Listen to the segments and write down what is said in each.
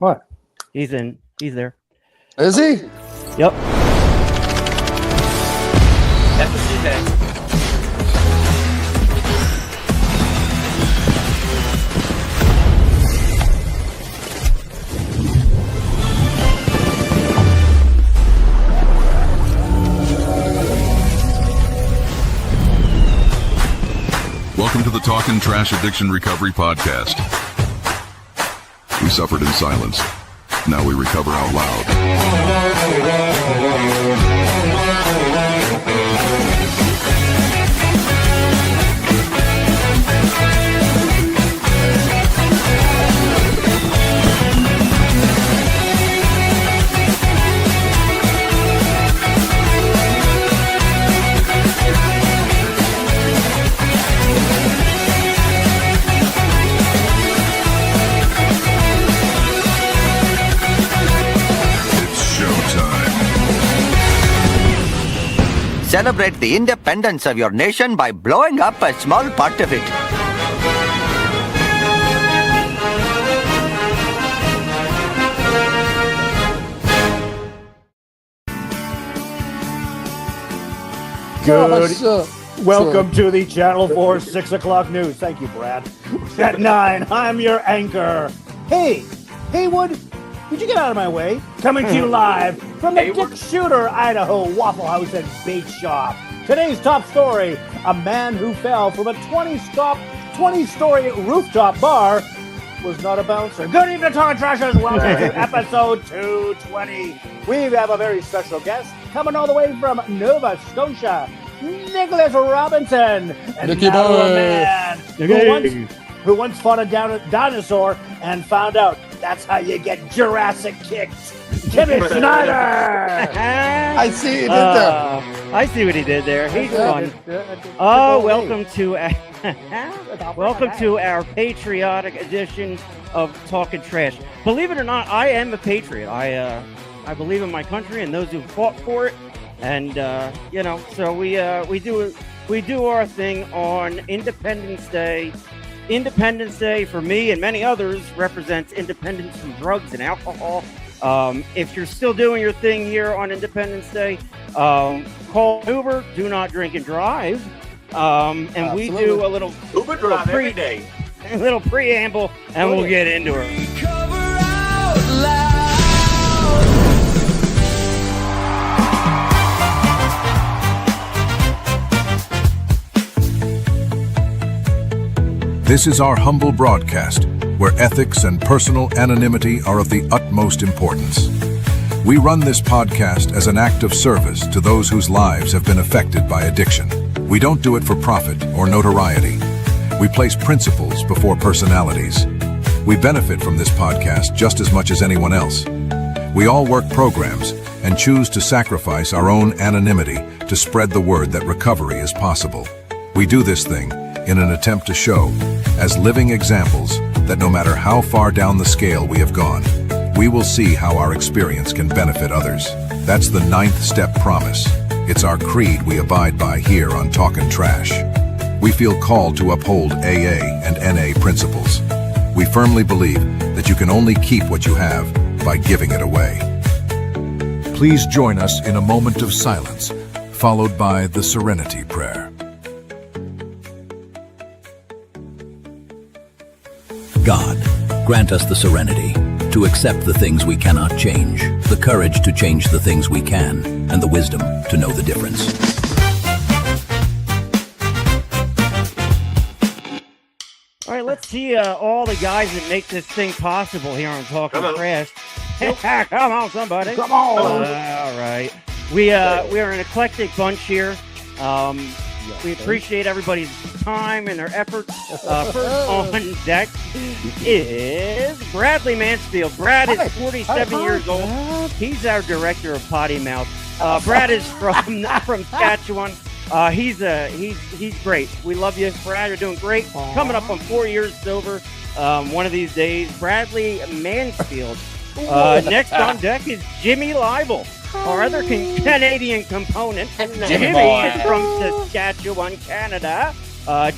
What? He's in. He's there. Is he? Yep. That's what she said. Welcome to the Talkin Trash Addiction Recovery Podcast. We suffered in silence. Now we recover out loud. Celebrate the independence of your nation by blowing up a small part of it. Good. Welcome to the Channel 4 6 o'clock news. Thank you, Brad. At 9, I'm your anchor. Hey, Haywood, did you get out of my way? Coming to you live from the Dick Shooter, Idaho Waffle House and Bait Shop. Today's top story, a man who fell from a 20-story rooftop bar was not a bouncer. Good evening, Talkin Trashers. Welcome to episode 220. We have a very special guest coming all the way from Nova Scotia, Nicholas Robinson. And Nicky now boy. a man who once fought a dinosaur and found out that's how you get Jurassic kicked. Timmy Snyder! I see you did that. I see what he did there. He's fun. Oh, welcome to our patriotic edition of Talkin Trash. Believe it or not, I am a patriot. I believe in my country and those who fought for it. And so we do our thing on Independence Day. Independence Day for me and many others represents independence from drugs and alcohol. If you're still doing your thing here on Independence Day, call Uber. Do not drink and drive. And Absolutely. we do a little Uber drive every day. a little preamble, and we'll get into it. This is our humble broadcast, where ethics and personal anonymity are of the utmost importance. We run this podcast as an act of service to those whose lives have been affected by addiction. We don't do it for profit or notoriety. We place principles before personalities. We benefit from this podcast just as much as anyone else. We all work programs and choose to sacrifice our own anonymity to spread the word that recovery is possible. We do this thing in an attempt to show, as living examples, that no matter how far down the scale we have gone, we will see how our experience can benefit others. That's the 9th step promise. It's our creed we abide by here on Talkin Trash. We feel called to uphold AA and NA principles. We firmly believe that you can only keep what you have by giving it away. Please join us in a moment of silence, followed by the Serenity Prayer. God, grant us the serenity to accept the things we cannot change, the courage to change the things we can, and the wisdom to know the difference. All right, let's see all the guys that make this thing possible here on Talkin Trash. Come on, somebody. Come on. All right. We are an eclectic bunch here. We appreciate everybody's time and their efforts. First on deck is Bradley Mansfield. Brad is 47 years old. He's our director of Potty Mouth. Brad is from Saskatchewan. He's great. We love you, Brad. You're doing great. Coming up on 4 years sober. One of these days, Bradley Mansfield. Next on deck is Jimmy Leibel, our other Canadian component. Jimmy is from Saskatchewan, Canada.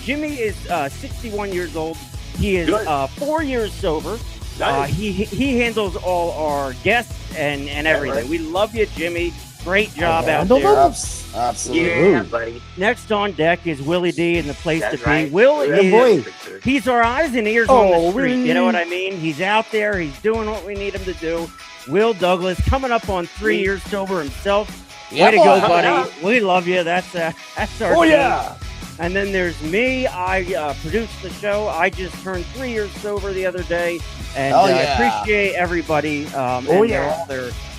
Jimmy is 61 years old. He is 4 years sober. He handles all our guests and everything. Right. We love you, Jimmy. Great job out handle there. them? Absolutely. Yeah, buddy. Next on deck is Willie D and the place That's to right. be. Will Yeah, is boy. he's our eyes and ears on Oh, the street. Willie. You know what I mean? He's out there. He's doing what we need him to do. Will Douglas coming up on 3 years sober himself. Yeah, Way to go, boy. buddy. We love you. That's our Oh, team. yeah. And then there's me. I produce the show. I just turned 3 years sober the other day, and Hell I yeah. appreciate everybody. And yeah.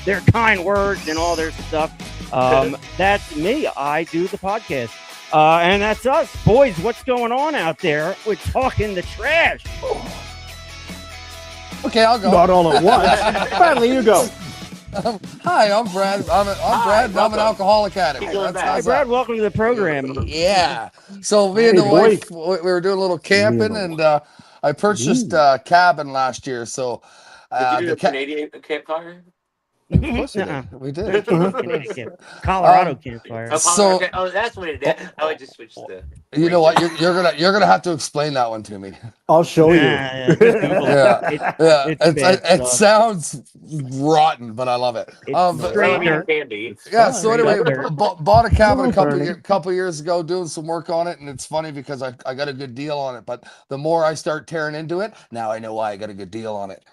their kind words and all their stuff. That's me. I do the podcast, and that's us, boys. What's going on out there? We're talking the trash. Okay, I'll go. Not all at once. Bradley, you go. Hi, I'm Brad. I'm Brad. And I'm an alcoholic addict. Keep going back. Hey, Brad, welcome to the program. Yeah. So me and the Hey, wife, we were doing a little camping, and I purchased a cabin last year. So Did you do the a Canadian campfire? Of course we Nuh-uh. did. We did. Colorado campfire. Oh, So- okay. Oh, that's what it did. I would just switch the. You know what? You're gonna have to explain that one to me. I'll show you. Yeah, just Google it. Yeah. Yeah, It's bad it stuff. sounds rotten, but I love it. It's But, straight I mean, dirt. candy. yeah. fine. So anyway, Up there. bought a cabin a Burning. couple years ago, doing some work on it, and it's funny because I got a good deal on it. But the more I start tearing into it, now I know why I got a good deal on it.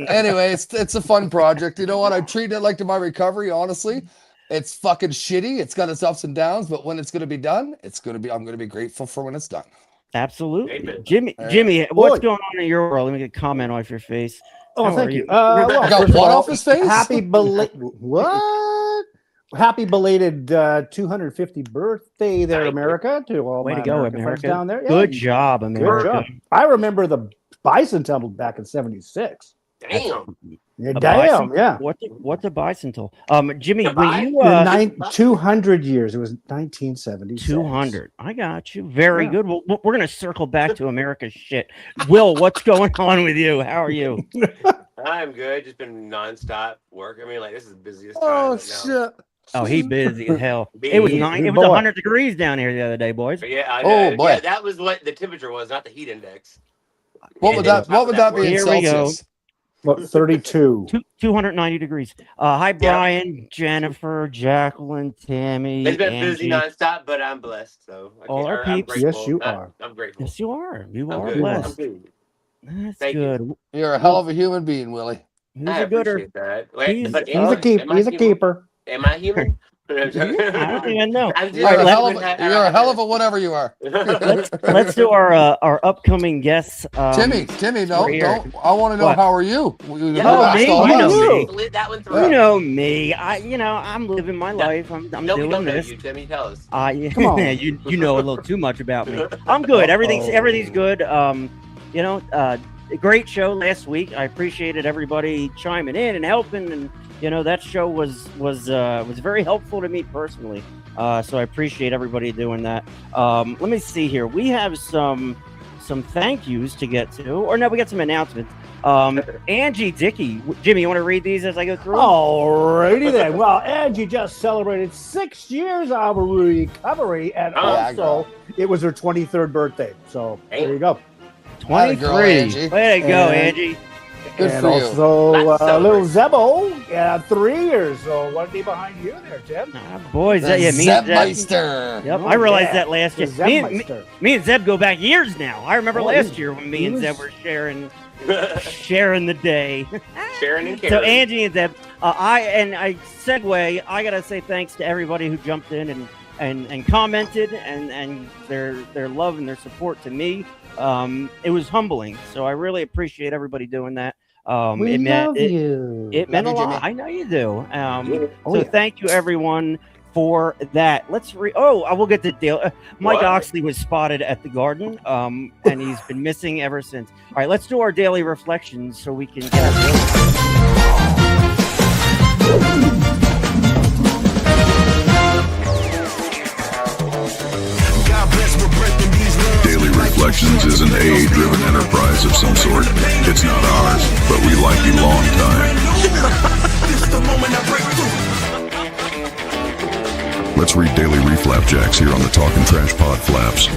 Anyway, it's a fun project. You know what? I treat it like to my recovery. Honestly, it's fucking shitty. It's got its ups and downs, but when it's gonna be done, I'm gonna be grateful for when it's done. Absolutely. Amen. Jimmy, what's Boy. going on in your world? Let me get a comment off your face. Oh, How thank are you. you? Well, Got first of what all, off his face? Happy belated what? Happy belated 250th birthday there, Thank you. America! To all Way my to go, American friends America. down there. Yeah, Good job, Good America. job. I remember the bicentennial back in '76. Damn. Yeah, A damn, bison- yeah. What's a bicentennial? Jimmy, A will you The 200 years. It was 1976. 200. I got you. Very Yeah. good. Well, we're going to circle back to America's shit. Will, what's going on with you? How are you? I'm good. Just been nonstop work. I mean, like, this is the busiest time. Oh right now. shit! Oh, he busy as hell. It was Busy. it was Boy. 100 degrees down here the other day, boys. But yeah, I Oh, know. boy. Yeah, that was what the temperature was, not the heat index. What would that be in Here we go. Celsius? What, 32. 290 degrees. Hi, Brian, Jennifer, Jacqueline, Tammy, It's been busy Angie. nonstop, but I'm blessed. So All our I'm peeps. grateful. Yes, you are. I'm grateful. Yes, you are. You I'm are good. I'm blessed. good. That's Thank you. good. You're a hell of a human being, Willie. Who's I a gooder? appreciate that. Wait, He's- but he's am He's I- a keep. am I He's a human? keeper. Am I human? I don't even know. I'm just- You're a hell I'm- you're a hell of a whatever you are. Let's do our upcoming guests. Timmy, no, we're here. don't. I want to know What? how are you? Yeah, Oh, asked me? all You of know us. me. Lit that one through. You know me. I'm living my life. I'm No, we doing don't know this. you, Timmy. Tell us. Yeah, Come on. you know a little too much about me. I'm good. Everything's good. A great show last week. I appreciated everybody chiming in and helping, and that show was very helpful to me personally. So I appreciate everybody doing that. Let me see here. We have some thank yous to get to, or no, we got some announcements. Angie Dickey, Jimmy, you want to read these as I go through? Alrighty then. Well, Angie just celebrated 6 years of recovery, and Oh, yeah, also it was her 23rd birthday. So there you go. Atta girl, 23. Angie. Way to go, And- Angie. Good and for you. also Let's little celebrate. Zebo, 3 years. So what be behind you there, Tim? Boys, The me and Zeb. Zebmeister. Yep, Oh, I realized yeah. that last year. The Me Zebmeister. and Zeb go back years now. I remember Oh, last he- year when me he and was- Zeb were sharing the day. Sharon and So Karen. Angie and Zeb, I segue. I gotta say thanks to everybody who jumped in and commented and their love and their support to me. It was humbling. So I really appreciate everybody doing that. We it love meant, you. It meant a Love you, lot. I know you do. Oh, So yeah. thank you everyone for that. I will get to Dale. Mike What? Oxley was spotted at the Garden, and he's been missing ever since. All right, let's do our daily reflections so we can get our Daily Reflections is an AA-driven enterprise of some sort. It's not ours, but we like you long time. Let's read Daily Reflapjacks here on the Talkin' Trash Pod Flaps.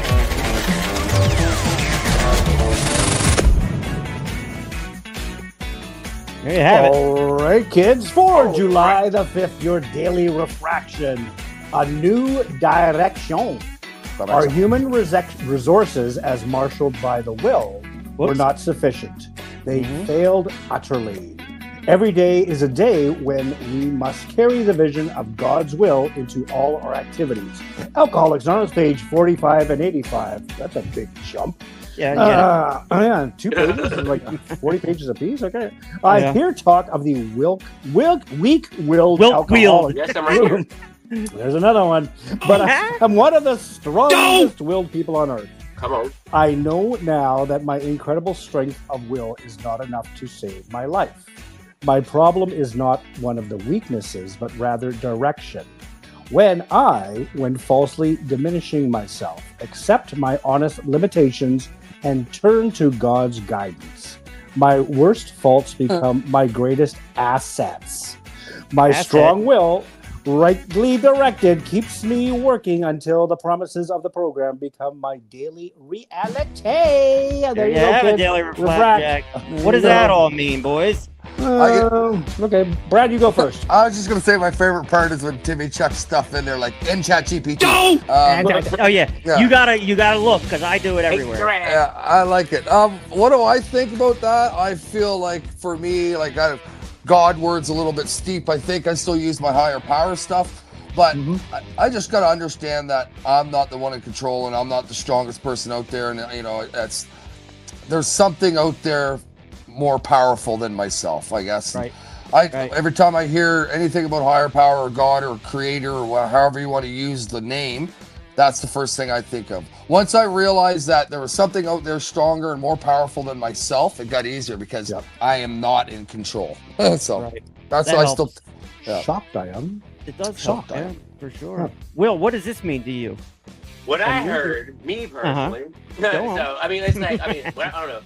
There you have it. All right, kids. For July the 5th, your daily refraction. A new direction. Our human resources, as marshaled by the will, were not sufficient. They failed utterly. Every day is a day when we must carry the vision of God's will into all our activities. Alcoholics Anonymous, page 45 and 85. That's a big jump. Yeah, yeah, 2 pages, like 40 pages apiece. Okay. I hear talk of the weak-willed alcoholic. Yes, I'm right here. There's another one. But I'm one of the strongest-willed people on earth. Come on. I know now that my incredible strength of will is not enough to save my life. My problem is not one of the weaknesses, but rather direction. When falsely diminishing myself, accept my honest limitations and turn to God's guidance, my worst faults become my greatest assets. My strong will, rightly directed, keeps me working until the promises of the program become my daily reality. There you have go, a daily refract. What does that all mean, boys? Okay, Brad, you go first. I was just gonna say my favorite part is when Timmy chucks stuff in there like in ChatGPT. You gotta look because I do it everywhere. Yeah, I like it. What do I think about that? I feel like for me, like God word's a little bit steep. I think I still use my higher power stuff, but I just gotta understand that I'm not the one in control and I'm not the strongest person out there, and there's something out there more powerful than myself, I guess. Right. Every time I hear anything about higher power or God or creator or however you want to use the name, that's the first thing I think of. Once I realized that there was something out there stronger and more powerful than myself, it got easier because I am not in control. So that's that why helps. I still shocked I am. It does Shocked help, I am. for sure. Will, what does this mean to you? What I heard, me personally. So I mean, it's like I don't know.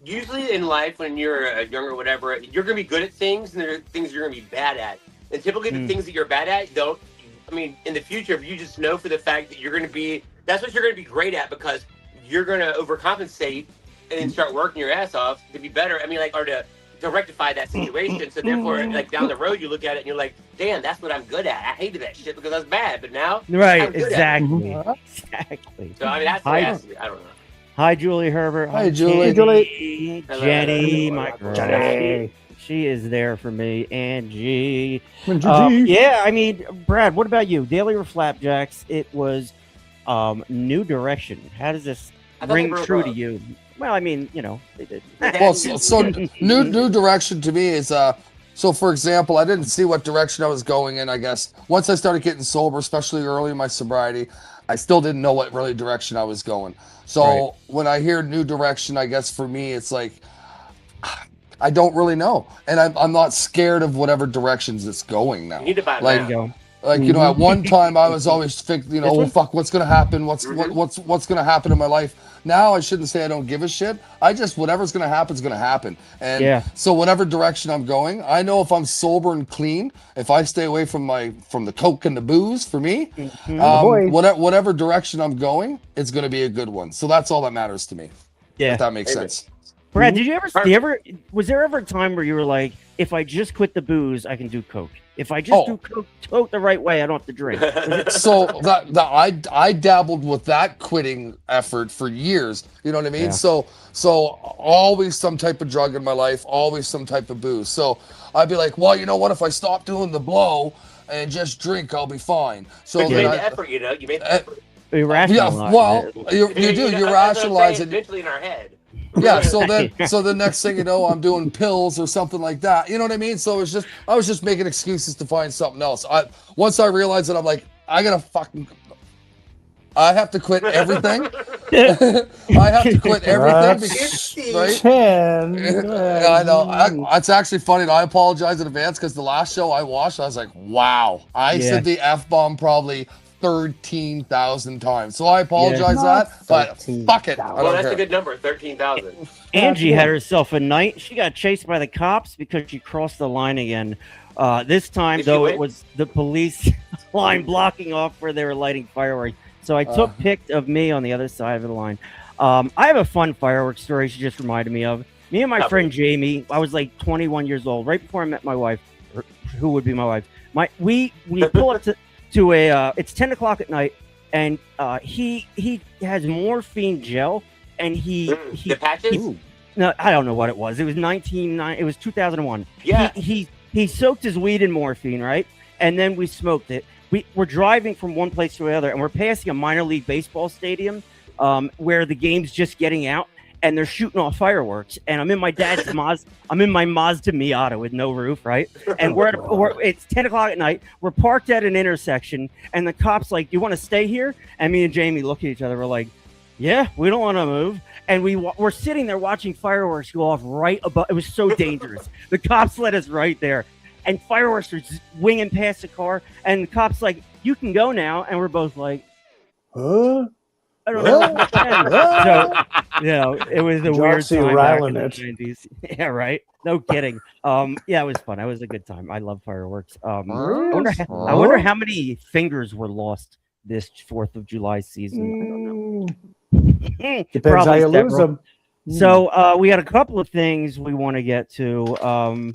Usually in life, when you're younger or whatever, you're gonna be good at things, and there are things you're gonna be bad at. And typically, the things that you're bad at, in the future, if you just know for the fact that that's what you're gonna be great at, because you're gonna overcompensate and then start working your ass off to be better. Or to rectify that situation. So therefore, like down the road, you look at it and you're like, damn, that's what I'm good at. I hated that shit because I was bad, but now I'm good exactly. at it. Exactly. So that's the way I see it. I don't know. Hi, Julie Herbert. Hi, Julie. Jenny, my girl. Jenny. She is there for me. Angie. Brad, what about you? Daily Reflapjacks. It was new direction. How does this ring true to you? Well, they did. Well, so new direction to me is so for example, I didn't see what direction I was going in, I guess. Once I started getting sober, especially early in my sobriety, I still didn't know what really direction I was going. So when I hear new direction, I guess for me, it's like, I don't really know. And I'm not scared of whatever directions it's going now. You need to buy at one time I was always thinking, fuck, what's going to happen? What's going to happen in my life? Now I shouldn't say I don't give a shit. Whatever's going to happen is going to happen. And so whatever direction I'm going, I know if I'm sober and clean, if I stay away from the coke and the booze, for me, whatever direction I'm going, it's going to be a good one. So that's all that matters to me. Yeah. If that makes sense. Brad, was there ever a time where you were like, if I just quit the booze, I can do coke? If I just do coke the right way, I don't have to drink. So I dabbled with that quitting effort for years. You know what I mean? Yeah. So always some type of drug in my life, always some type of booze. So I'd be like, well, you know what? If I stop doing the blow and just drink, I'll be fine. So but you made the effort, you made the effort. You rationalize you do. You rationalize it. Eventually in our head. Yeah, so the next thing you know, I'm doing pills or something like that. You know what I mean? So I was just making excuses to find something else. Once I realized that, I'm like, I have to quit everything. I have to quit everything. Right? I know. It's actually funny. And I apologize in advance because the last show I watched, I was like, wow. I said the F-bomb probably 13,000 times. So I apologize but fuck it. Well, that's a good number, 13,000. Angie had herself a night. She got chased by the cops because she crossed the line again. This time, though, it was the police line blocking off where they were lighting fireworks. So I took pic of me on the other side of the line. I have a fun fireworks story she just reminded me of. Me and my friend Jamie, I was like 21 years old, right before I met my wife, or who would be my wife. We pull up to a it's 10 o'clock at night, and he has morphine gel, and he the patches. No, I don't know what it was. It was 2001. Yeah. He soaked his weed in morphine, right? And then we smoked it. We're driving from one place to the other, and we're passing a minor league baseball stadium where the game's just getting out, and they're shooting off fireworks. And I'm in my dad's Mazda. I'm in my Mazda Miata with no roof, right? And it's 10 o'clock at night. We're parked at an intersection, and the cop's like, "You want to stay here?" And me and Jamie look at each other. We're like, "Yeah, we don't want to move." And we're sitting there watching fireworks go off right above. It was so dangerous. The cops let us right there, and fireworks are just winging past the car. And the cops like, "You can go now." And we're both like, "Huh? I don't know." So, it was a weird time back in the 90s. Yeah, right. No kidding. Yeah, it was fun. It was a good time. I love fireworks. I wonder how many fingers were lost this 4th of July season. I don't know. Depends how you lose them. So we had a couple of things we want to get to.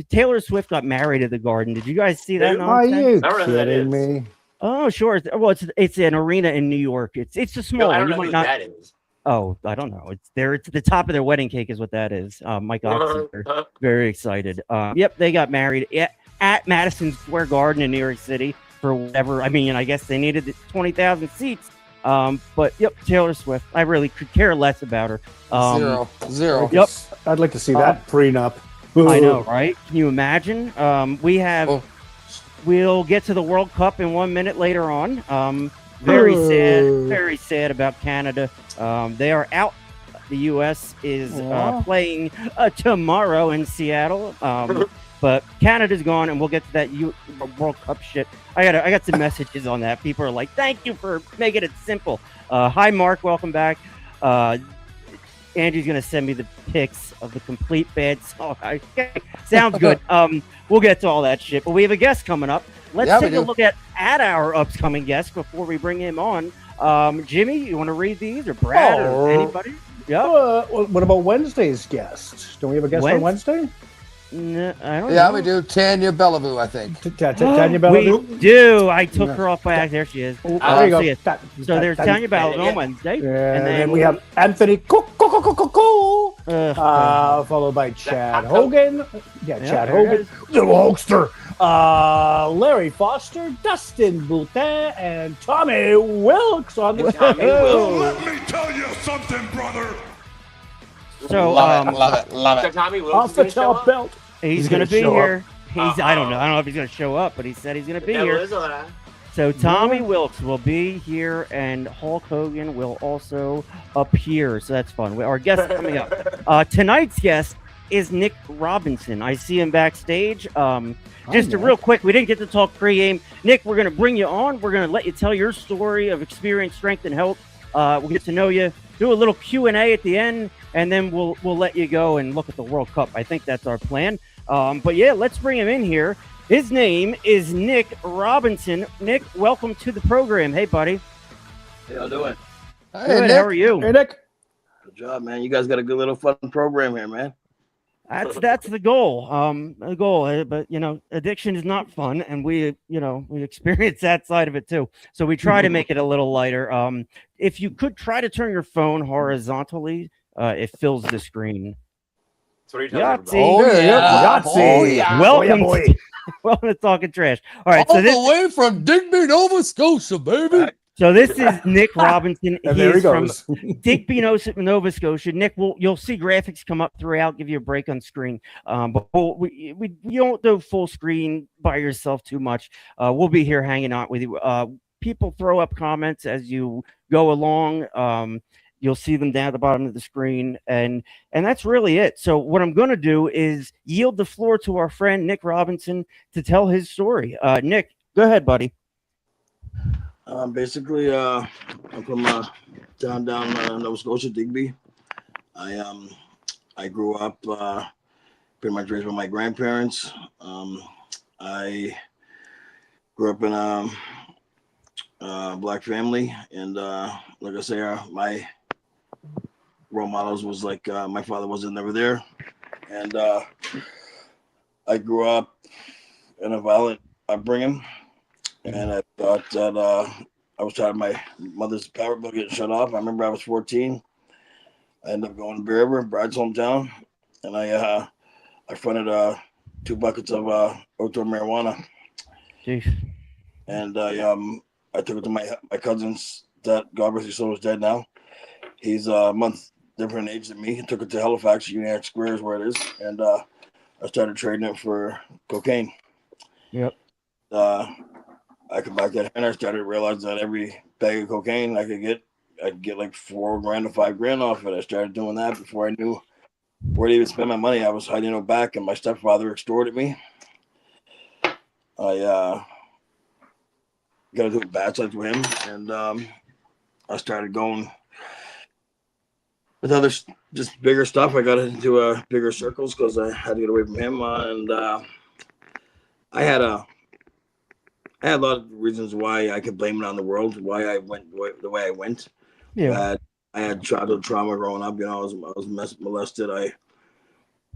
Taylor Swift got married at the Garden. Did you guys see that? Are you kidding me? Oh, sure. Well, it's an arena in New York. It's a small. I don't know who that is. Oh, I don't know. It's there. It's the top of their wedding cake is what that is. Mike Oxenford, very excited. Yep, they got married at Madison Square Garden in New York City for whatever. I mean, I guess they needed 20,000 seats. But yep, Taylor Swift. I really could care less about her. Zero. Yep. I'd like to see that prenup. I know, right? Can you imagine? We'll get to the World Cup in 1 minute later on. Very sad about Canada. They are out. The U.S. is playing tomorrow in Seattle. But Canada's gone, and we'll get to that World Cup shit. I got some messages on that. People are like, "Thank you for making it simple." Hi, Mark. Welcome back. Andrew's gonna send me the pics of the complete bad song. Sounds good. We'll get to all that shit. But we have a guest coming up. Let's take a look at our upcoming guest before we bring him on. Jimmy, you want to read these, or Brad, or anybody? Yeah. What about Wednesday's guest? Don't we have a guest on Wednesday? No, I don't know. Yeah, we do. Tanya Bellevue, I think. Tanya Bellevue? We do. I took her off by accident. There she is. There you go. So there's Tanya Bellevue on Wednesday. And then we have Anthony followed by Chad Hogan. Yeah, Chad Hogan. The Hulkster. Larry Foster, Dustin Boutin, and Tommy Wilkes on the show. Let me tell you something, brother. So love it. So Tommy Wilkes off the top belt. He's going to be here. I don't know if he's going to show up, but he said he's going to be here. So Tommy Wilkes will be here, and Hulk Hogan will also appear. So that's fun. Our guest coming up. Tonight's guest is Nick Robinson. I see him backstage. Just real quick, we didn't get to talk pregame. Nick, we're going to bring you on. We're going to let you tell your story of experience, strength, and health. We'll get to know you. Do a little Q&A at the end, and then we'll let you go and look at the World Cup. I think that's our plan. But yeah, let's bring him in here. His name is Nick Robinson. Nick, welcome to the program. Hey, buddy. How y'all doing? Hey, good. Nick. How are you? Hey, Nick. Good job, man. You guys got a good little fun program here, man. That's the goal. But addiction is not fun, and we experience that side of it too. So we try to make it a little lighter. If you could try to turn your phone horizontally, it fills the screen. Yahtzee. Yahtzee. Welcome to Talking Trash. All right, All the way from Digby, Nova Scotia, baby. So this is Nick Robinson. He is from Digby, Nova Scotia. Nick, you'll see graphics come up throughout, give you a break on screen. But we don't do full screen by yourself too much. We'll be here hanging out with you. People throw up comments as you go along. You'll see them down at the bottom of the screen, and that's really it. So what I'm going to do is yield the floor to our friend Nick Robinson to tell his story. Nick, go ahead, buddy. Basically, I'm from down Nova Scotia, Digby. I grew up pretty much raised by my grandparents. I grew up in a black family, and like I say, role models was like my father wasn't never there, and I grew up in a violent upbringing, and I thought that I was tired of my mother's power bill getting shut off. I remember I was 14. I ended up going to Bear River, Brad's hometown, and I fronted 2 buckets of outdoor marijuana. Jeez. And I took it to my cousin's that God rest his soul is dead now. He's a month different age than me. I took it to Halifax, Uniacke Square is where it is, and I started trading it for cocaine. Yep. I come back there and I started to realize that every bag of cocaine I could get like $4,000 to $5,000 off it. I started doing that before I knew where to even spend my money. I was hiding it back, and my stepfather extorted me. I got into a bad side with him, and I started going with other just bigger stuff. I got into bigger circles because I had to get away from him, and I had a lot of reasons why I could blame it on the world, why I went the way I went. Yeah. I had childhood trauma growing up. You know, I was molested. I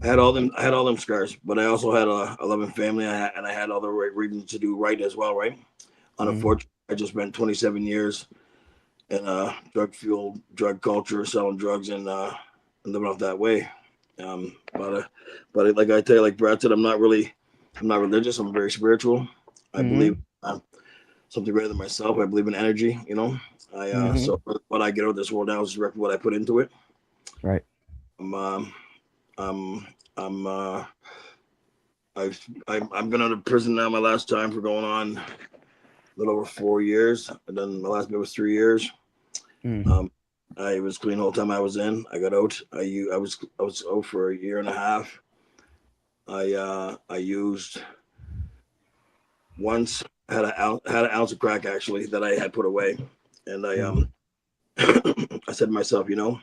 had all them scars, but I also had a loving family, and I had all the right reasons to do right as well, right? Unfortunately, I just spent 27 years in a drug-fueled drug culture, selling drugs and living off that way. But like I tell you, like Brad said, I'm not religious. I'm very spiritual. I believe something greater than myself. I believe in energy. You know, so what I get out of this world now is what I put into it. Right. I've been out of prison now. My last time for going on a little over 4 years, and then my last bit was 3 years. I was clean the whole time I was in. I got out. I was out for a year and a half. I used once. Had an ounce of crack actually that I had put away, and I I said to myself, you know,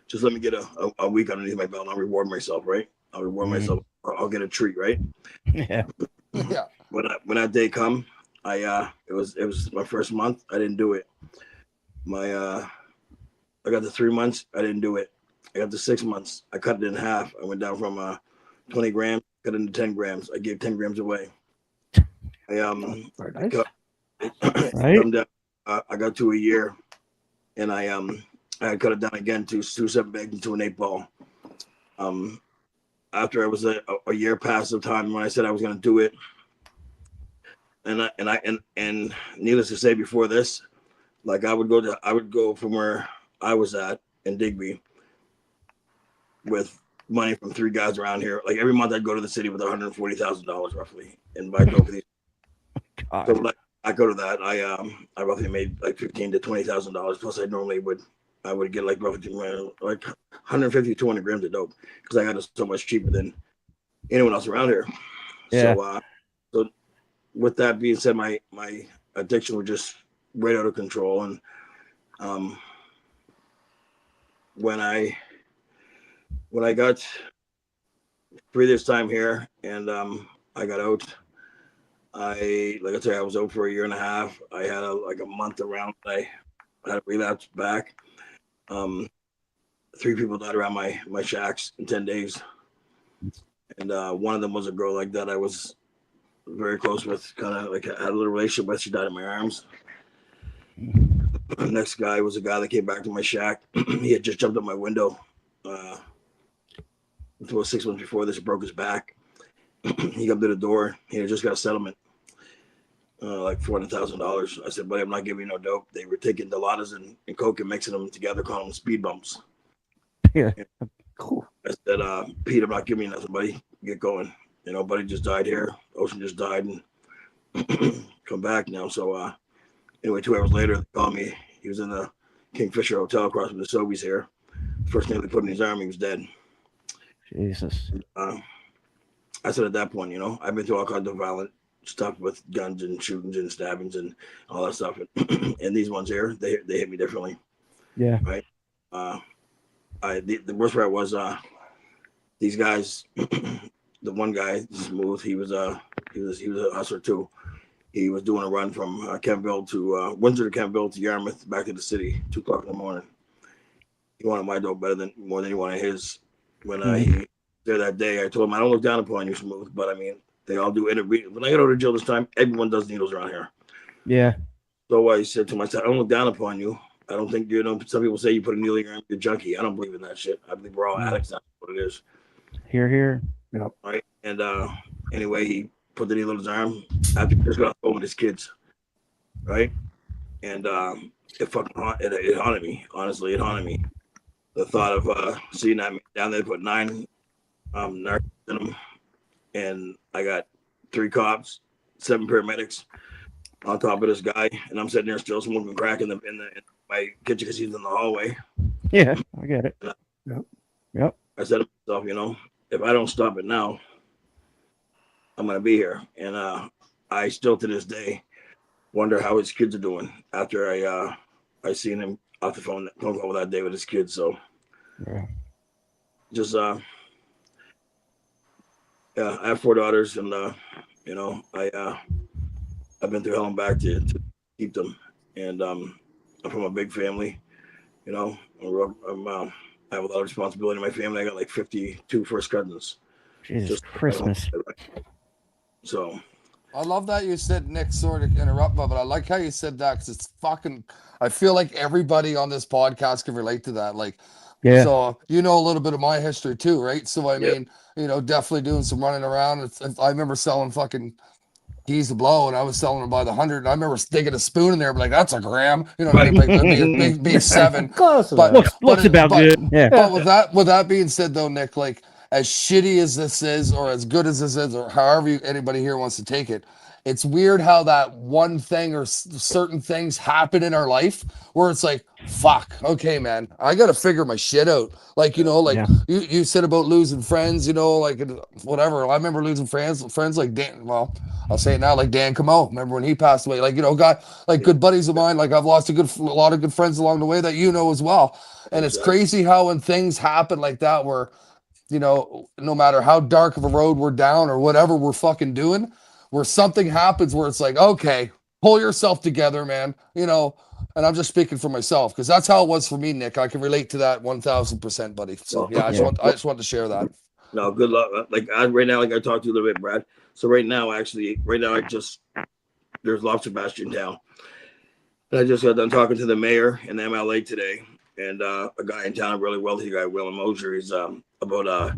just let me get a week underneath my belt, and I'll reward myself, right? I'll reward myself. Or I'll get a treat, right? Yeah. Yeah. When that day come, it was my first month. I didn't do it. I got the 3 months. I didn't do it. I got the 6 months. I cut it in half. I went down from 20 grams, cut it into 10 grams. I gave 10 grams away. Nice. Come down, I got to a year, and I cut it down again to 7 bags into an 8 ball. After I was a year past the time when I said I was going to do it, and needless to say, before this, like I would go from where I was at in Digby with money from 3 guys around here. Like every month, I'd go to the city with $140,000 roughly, and buy coke for these. So like I go to that, I roughly made like $15,000 to $20,000. Plus, I would get like roughly like 150 200 grams of dope because I got it so much cheaper than anyone else around here. Yeah. So with that being said, my addiction was just right out of control, and when I got free this time here, and I got out. Like I said, I was out for a year and a half. I had a month around. I had a relapse back. 3 people died around my shacks in 10 days, and one of them was a girl like that I was very close with, kind of like I had a little relationship with. She died in my arms. The next guy was a guy that came back to my shack. He had just jumped up my window. It was 6 months before this. He broke his back. He come to the door. He had just got a settlement, like $400,000. I said, buddy, I'm not giving you no dope. They were taking Dilaudid and coke and mixing them together, calling them speed bumps. Yeah. Cool. I said, Pete, I'm not giving you nothing, buddy. Get going. You know, buddy just died here. Ocean just died, and come back now. So anyway, 2 hours later, they called me. He was in the Kingfisher Hotel across from the Sobeys here. First thing they put in his arm, he was dead. Jesus. I said at that point, you know, I've been through all kinds of violent stuff with guns and shootings and stabbings and all that stuff. And these ones here, they hit me differently. Yeah. Right. The worst part was these guys. The one guy, Smooth, he was a hustler too. He was doing a run from Kenville to Windsor to Kenville to Yarmouth back to the city, 2 o'clock in the morning. he wanted my dope more than he wanted his. When he there that day, I told him I don't look down upon you, Smooth, but I mean they all do interview. When I got out of jail this time, everyone does needles around here. Yeah. So I said to myself, I don't look down upon you. I don't think some people say you put a needle in your arm, you're a junkie. I don't believe in that shit. I believe we're all addicts. That's what it is. Here. Yep. All right. And anyway, he put the needle in his arm after he just got home with his kids. Right. And it haunted me. Honestly, it haunted me. The thought of seeing that man down there put 9 narcs in him, and I got 3 cops, 7 paramedics on top of this guy, and I'm sitting there still smoking crack in my kitchen because he's in the hallway. Yeah, I get it. Yep. I said to myself, if I don't stop it now, I'm gonna be here. And I still to this day wonder how his kids are doing after I seen him off the phone call that day with his kids. So just I have 4 daughters, and I've been through hell and back to keep them. And I'm from a big family, I have a lot of responsibility in my family. I got like 52 first cousins. Jesus Christmas. So I love that you said, Nick, sorry to interrupt, but I like how you said that because it's fucking, I feel like everybody on this podcast can relate to that. Like, yeah. So, a little bit of my history too, right? So, I mean, definitely doing some running around. I remember selling fucking keys to blow, and I was selling them by the 100. And I remember sticking a spoon in there, but like, that's a gram. You know what I mean? Like, be 7. Close but looks about good. Yeah. But with that being said, though, Nick, like, as shitty as this is, or as good as this is, or however anybody here wants to take it, it's weird how that one thing or certain things happen in our life where it's like, fuck, okay, man, I got to figure my shit out. Like, you said about losing friends, like whatever. I remember losing friends like Dan. Well, I'll say it now, like Dan Camo. Remember when he passed away? Like, got like good buddies of mine. Like I've lost a lot of good friends along the way that as well. And it's crazy how when things happen like that, where no matter how dark of a road we're down or whatever we're fucking doing, where something happens where it's like, okay, pull yourself together, man. And I'm just speaking for myself because that's how it was for me, Nick. I can relate to that 1000%, buddy. So I just wanted to share that. No, good luck. Like right now, like I talked to you a little bit, Brad. So right now, there's Lobster Bastion in town. And I just got done talking to the mayor and the MLA today, and a guy in town, a really wealthy guy, Willem Mosier, is about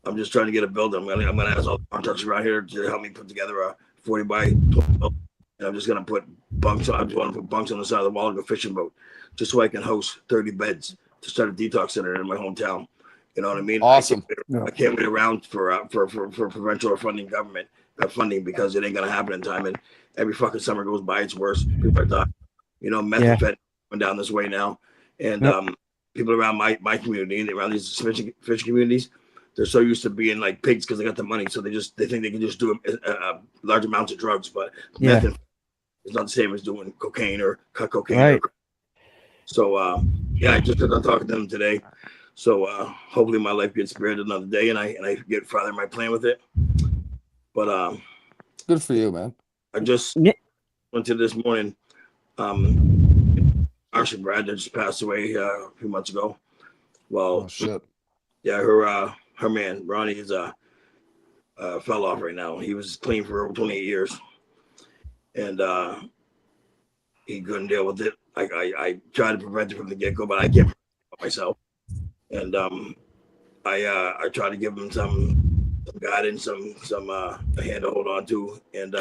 I'm just trying to get a building. I'm gonna ask all the contractors around here to help me put together a 40 by 12 building. And I'm just gonna put bunks on. I just want to put bunks on the side of the wall like a fishing boat, just so I can host 30 beds to start a detox center in my hometown. You know what I mean? Awesome. I can't wait around for provincial or funding funding because it ain't gonna happen in time. And every fucking summer goes by, it's worse. People are dying. Methamphetamine going down this way now, and people around my community and around these fish communities, they're so used to being like pigs because they got the money, so they think they can just do large amounts of drugs. But meth is not the same as doing cocaine or cut cocaine. Right. So I just got done talking to them today. So hopefully my life gets spared another day, and I get farther in my plan with it. But good for you, man. I just went to this morning. Actually, Brad just passed away a few months ago. Well, oh, shit. Yeah, her man Ronnie is fell off right now. He was clean for over 28 years, and he couldn't deal with it. I tried to prevent it from the get go, but I can't prevent it myself. And I tried to give him some guidance, some a hand to hold on to, and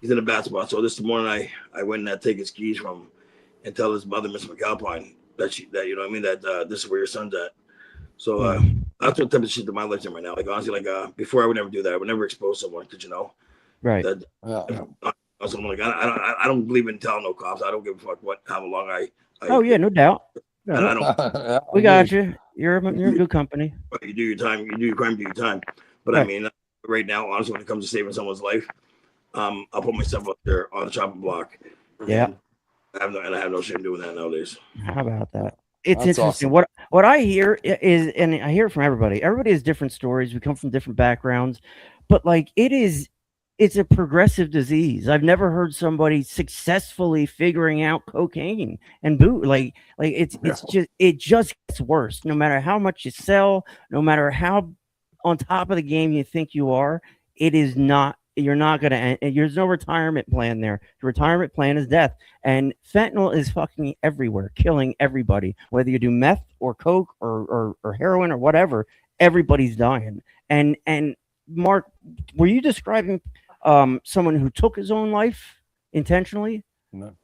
he's in a bad spot. So this morning I went and I take his keys from him and tell his mother, Miss McAlpine, that this is where your son's at. So that's what type of shit that my life's in right now. Like honestly, before I would never do that. I would never expose someone, because right. That, I don't believe in telling no cops. I don't give a fuck how long I oh yeah, no doubt. And I don't. We got you. You're in good company. You do your time. You do your crime. Do your time. But right. I mean, right now, honestly, when it comes to saving someone's life, I'll put myself up there on the chopping block. Yeah. I have no shame doing that nowadays. How about that? It's That's interesting. awesome. What I hear is, and I hear it from everybody. Everybody has different stories. We come from different backgrounds, but like it's it's a progressive disease. I've never heard somebody successfully figuring out cocaine and boot. Like it just gets worse. No matter how much you sell, no matter how on top of the game you think you are, it is not. You're not gonna. There's no retirement plan there. The retirement plan is death, and fentanyl is fucking everywhere, killing everybody. Whether you do meth or coke or heroin or whatever, everybody's dying. And Mark, were you describing someone who took his own life intentionally? No.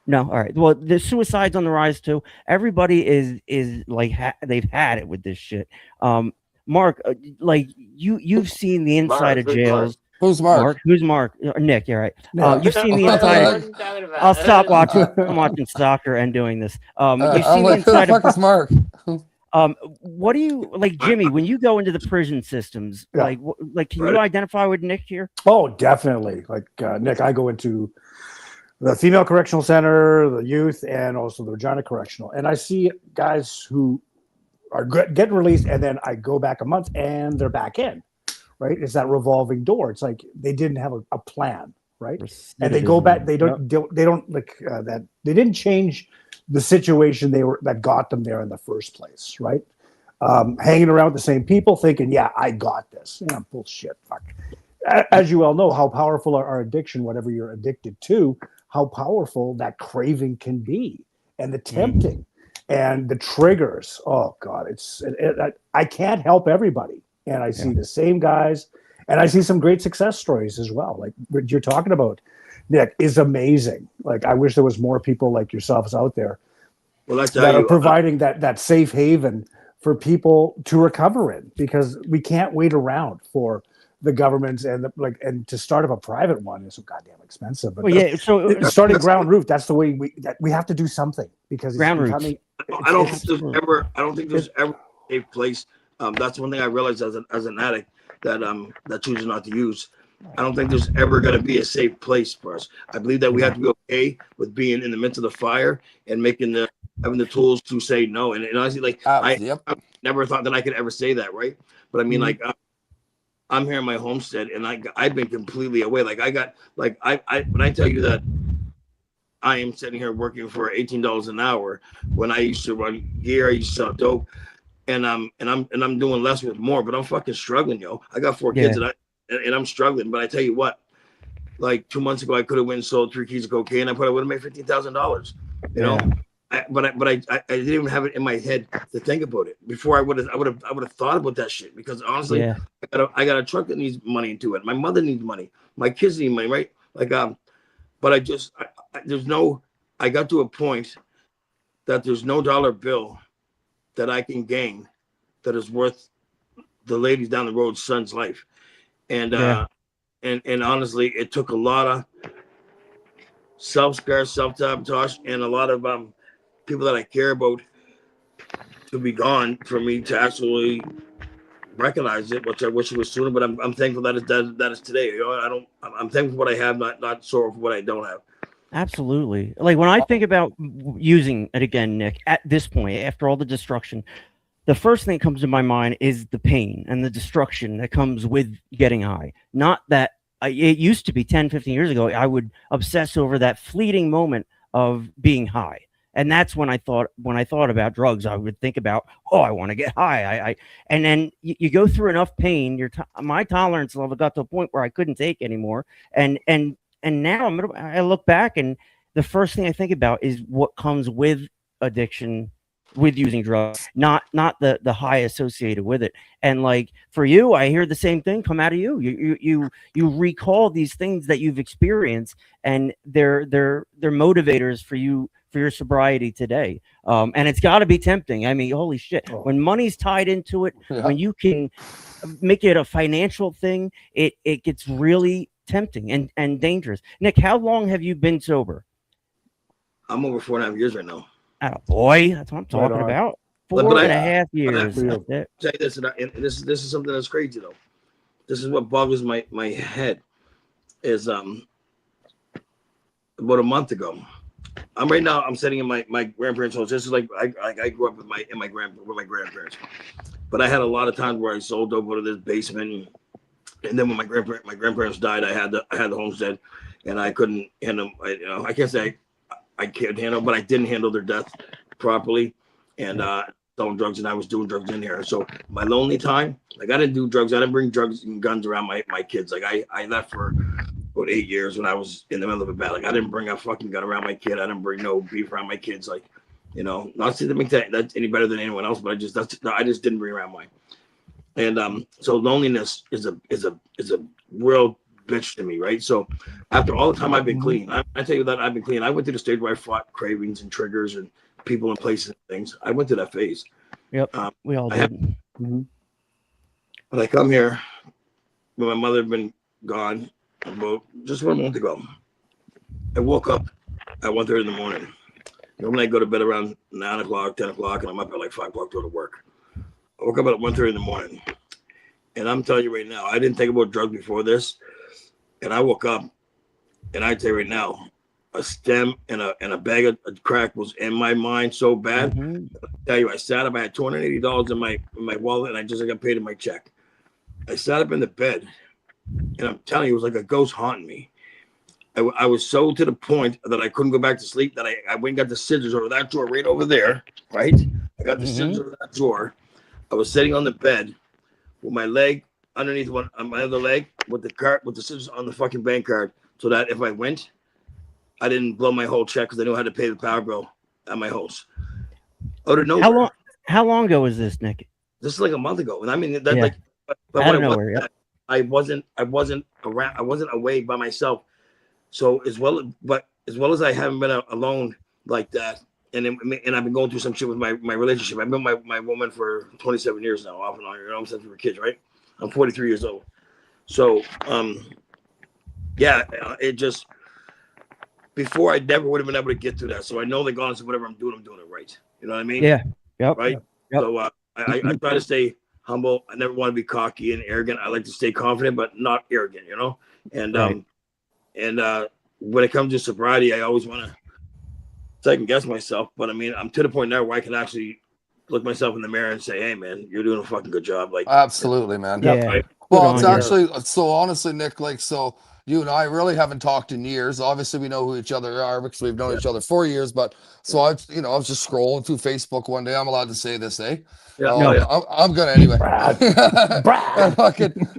No. All right. Well, the suicide's on the rise too. Everybody is like they've had it with this shit. Mark, like you've seen the inside of jails. Who's Mark? Who's Mark? Nick, you're right. You've seen the inside of. I'll stop watching. I'm watching soccer and doing this. You've seen the inside of. Is Mark? What do you like, Jimmy? When you go into the prison systems, like can you identify with Nick here? Oh, definitely. Like Nick, I go into the female correctional center, the youth, and also the Regina Correctional, and I see guys who are getting released, and then I go back a month, and they're back in. Right, it's that revolving door. It's like they didn't have a plan, right? And they go back. They don't like that. They didn't change the situation that got them there in the first place, right? Hanging around with the same people, thinking, "Yeah, I got this." Yeah, bullshit. Fuck. As you all know, how powerful our addiction, whatever you're addicted to, how powerful that craving can be, and the tempting, and the triggers. Oh God, I can't help everybody. And I see the same guys, and I see some great success stories as well. Like what you're talking about, Nick, is amazing. Like I wish there was more people like yourselves out there that are providing that safe haven for people to recover in, because we can't wait around for the governments and and to start up a private one is so goddamn expensive. But so starting ground roof, that's the way we have to do something, because it's ground roots. I don't think there's ever a safe place. That's one thing I realized as an addict that chooses not to use. I don't think there's ever going to be a safe place for us. I believe that we have to be okay with being in the midst of the fire and having the tools to say no. And honestly, like I never thought that I could ever say that, right? But I mean, like I'm here in my homestead, and I've been completely away. Like I got when I tell you that I am sitting here working for $18 an hour when I used to run gear, I used to sell dope. And I'm doing less with more, but I'm fucking struggling, yo. I got 4 kids, and I'm struggling. But I tell you what, like 2 months ago, I could have went and sold 3 keys of cocaine. I probably would have made $15,000. You know, but I didn't even have it in my head to think about it before. I would have thought about that shit, because honestly, I got a truck that needs money into it. My mother needs money. My kids need money, right? Like but I got to a point that there's no dollar bill that I can gain that is worth the ladies down the road's son's life. And and honestly, it took a lot of self-scare, self-sabotage, and a lot of people that I care about to be gone for me to actually recognize it, which I wish it was sooner, but I'm thankful that is today. You know, I'm thankful for what I have, not sorry for what I don't have. Absolutely. Like when I think about using it again, Nick, at this point, after all the destruction, the first thing that comes to my mind is the pain and the destruction that comes with getting high. Not that it used to be 10, 15 years ago, I would obsess over that fleeting moment of being high. And that's when I thought about drugs, I would think about, oh, I want to get high. And then you go through enough pain, my tolerance level got to a point where I couldn't take anymore. And now I look back, and the first thing I think about is what comes with addiction, with using drugs, not the high associated with it. And like for you, I hear the same thing come out of you. You recall these things that you've experienced, and they're motivators for you for your sobriety today. And it's got to be tempting. I mean, holy shit! When money's tied into it, when you can make it a financial thing, it gets really tempting and dangerous. Nick, how long have you been sober? I'm over 4.5 years right now. Boy, that's what I'm talking about. 4.5 years. I'll say this, and this is something that's crazy though. This is what boggles my head. Is about a month ago. I'm sitting in my grandparents' house. This is like I grew up with my grandparents, but I had a lot of times where I sold dope out of this basement. And then when my grandparents died, I had the homestead, and I couldn't handle. I can't say I can't handle, but I didn't handle their death properly, and selling drugs, and I was doing drugs in here. So my lonely time, like I didn't do drugs. I didn't bring drugs and guns around my kids. Like I left for about 8 years when I was in the middle of a battle. Like I didn't bring a fucking gun around my kid. I didn't bring no beef around my kids. Like, not to make that's any better than anyone else, but I just didn't bring around mine. And so loneliness is a real bitch to me, right? So after all the time I've been clean, I tell you that I've been clean. I went through the stage where I fought cravings and triggers and people and places and things. I went through that phase. Yep, we all did. But I come here when my mother had been gone about just 1 month ago. I woke up at 1:30 in the morning. Normally I go to bed around 9 o'clock, 10 o'clock, and I'm up at like 5 o'clock to go to work. I woke up at 1:30 in the morning. And I'm telling you right now, I didn't think about drugs before this. And I woke up, and I tell you right now, a stem and a bag of crack was in my mind so bad. I tell you, I sat up. I had $280 in my wallet, and I just got paid in my check. I sat up in the bed, and I'm telling you, it was like a ghost haunting me. I was so to the point that I couldn't go back to sleep that I went and got the scissors over that drawer right over there, right? I got the scissors over that drawer. I was sitting on the bed with my leg underneath one on my other leg with the scissors on the fucking bank card, so that if I went, I didn't blow my whole check because I knew how to pay the power bill at my house. Out of nowhere. How long ago was this, Nick? This is like a month ago, and I mean that like. But out of nowhere. I wasn't around. I wasn't away by myself. So as well as I haven't been alone like that, and I've been going through some shit with my relationship. I've been my woman for 27 years now, off and on, since we were kids, right? I'm 43 years old. So, it just, before I never would have been able to get through that. So I know that God said, whatever I'm doing it right. You know what I mean? Yeah. Yep. Right. Yep. So I try to stay humble. I never want to be cocky and arrogant. I like to stay confident, but not arrogant, And, when it comes to sobriety, I always want to second guess myself. But I mean, I'm to the point now where I can actually look myself in the mirror and say, hey, man, you're doing a fucking good job. Like, absolutely, man. Yeah. Right? Well, it's actually, so honestly, Nick, you and I really haven't talked in years. Obviously, we know who each other are because we've known each other for years. But so I was just scrolling through Facebook one day. I'm allowed to say this, eh? Yeah. I'm gonna anyway. Brad.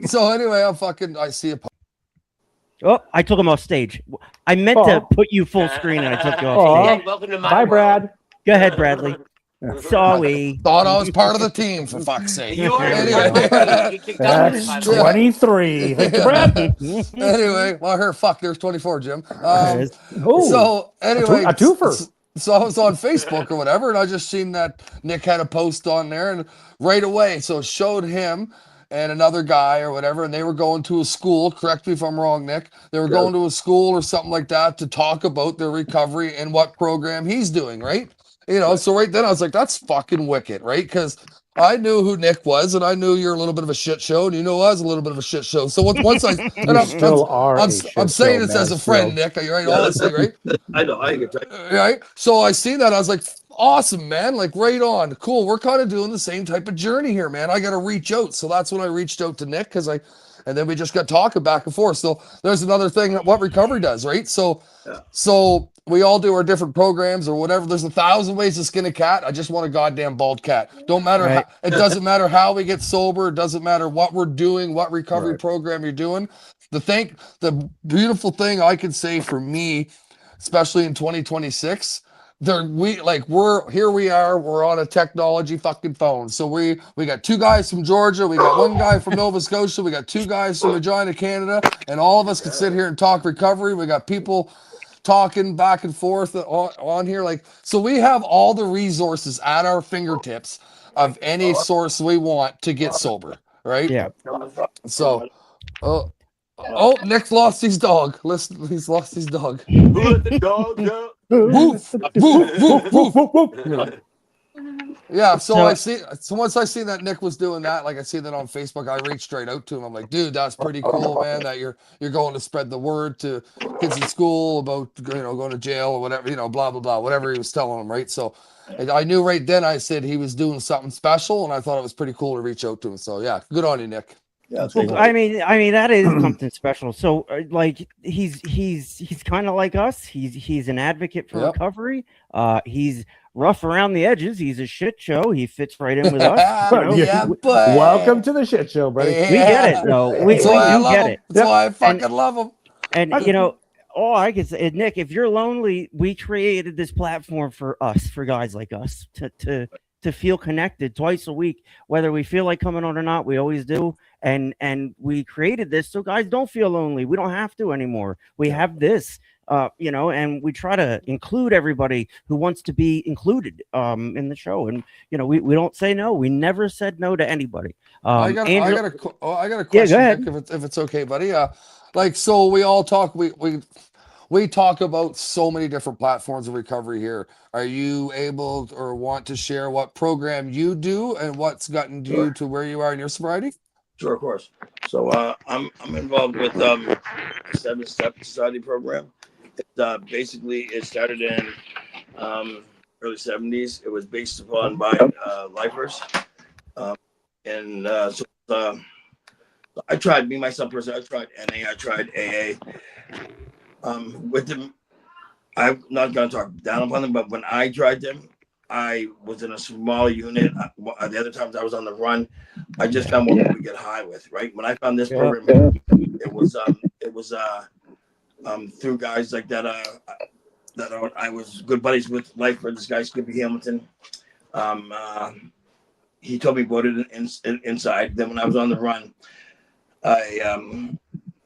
So anyway, I see a. Oh, I took him off stage. I meant to put you full screen, and I took you off stage. Yeah, welcome to my Bye, world. Brad. Go ahead, Bradley. Sorry. Thought I was part of the team, for fuck's sake. You are Anyway. That's 23. Thank you, Brad. Anyway, well, there's 24, Jim. Oh, So anyway, a twofer. So I was on Facebook or whatever, and I just seen that Nick had a post on there, and right away, so it showed him and another guy or whatever, and they were going to a school. Correct me if I'm wrong, Nick. They were going to a school or something like that to talk about their recovery and what program he's doing, right? So right then I was like, that's fucking wicked, right? Because I knew who Nick was, and I knew you're a little bit of a shit show, and I was a little bit of a shit show. So once I, and I'm saying this as a friend, Nick, right? Honestly, right? I know, I get right. So I see that, I was like, awesome, man, like right on, cool. We're kind of doing the same type of journey here, man. I got to reach out. So that's when I reached out to Nick and then we just got talking back and forth. So there's another thing that what recovery does, right? So we all do our different programs or whatever. There's 1,000 ways to skin a cat. I just want a goddamn bald cat. Don't matter. Right. It doesn't matter how we get sober. It doesn't matter what we're doing, what recovery program you're doing. The beautiful thing I can say for me, especially in 2026, we're on a technology fucking phone. So we got 2 guys from Georgia, we got 1 guy from Nova Scotia, we got 2 guys from Regina, Canada, and all of us can sit here and talk recovery. We got people talking back and forth on here. So we have all the resources at our fingertips of any source we want to get sober, right? Yeah. So, Nick's lost his dog. Listen, he's lost his dog. Who let the dog go? Woof, woof, woof, woof, woof. Yeah, so once I seen that Nick was doing that, I see that on Facebook, I reached straight out to him. I'm like, dude, that's pretty cool, man, that you're going to spread the word to kids in school about going to jail or whatever, blah blah blah, whatever he was telling them, right? So I knew right then, I said he was doing something special, and I thought it was pretty cool to reach out to him. So yeah, good on you, Nick. Yeah, well, I mean, that is something special. So, like, he's kind of like us. He's an advocate for recovery. He's rough around the edges. He's a shit show. He fits right in with us. You know? Welcome to the shit show, buddy. We get it, though. We do get it. That's why I fucking love him. And you know, all I can say, Nick, if you're lonely, we created this platform for us, for guys like us, to feel connected twice a week, whether we feel like coming on or not. We always do. And we created this so guys don't feel lonely. We don't have to anymore. We have this, you know, and we try to include everybody who wants to be included in the show. And you know, we don't say no. We never said no to anybody. I got a question, yeah, go ahead. Nick, if it's okay, buddy. Like, so we all talk. We talk about so many different platforms of recovery here. Are you able or want to share what program you do and what's gotten you to where you are in your sobriety? Sure, of course. So I'm involved with 7-Step Society program. Basically it started in early 70s. It was based upon by lifers, and so I tried myself personally. I tried NA. I tried AA. With them, I'm not going to talk down upon them, but when I tried them, I was in a small unit. The other times I was on the run, I just found what we get high with. Right when I found this program, it was through guys like that. I was good buddies with Lifer. This guy Skippy Hamilton. He told me about it inside. Then when I was on the run, I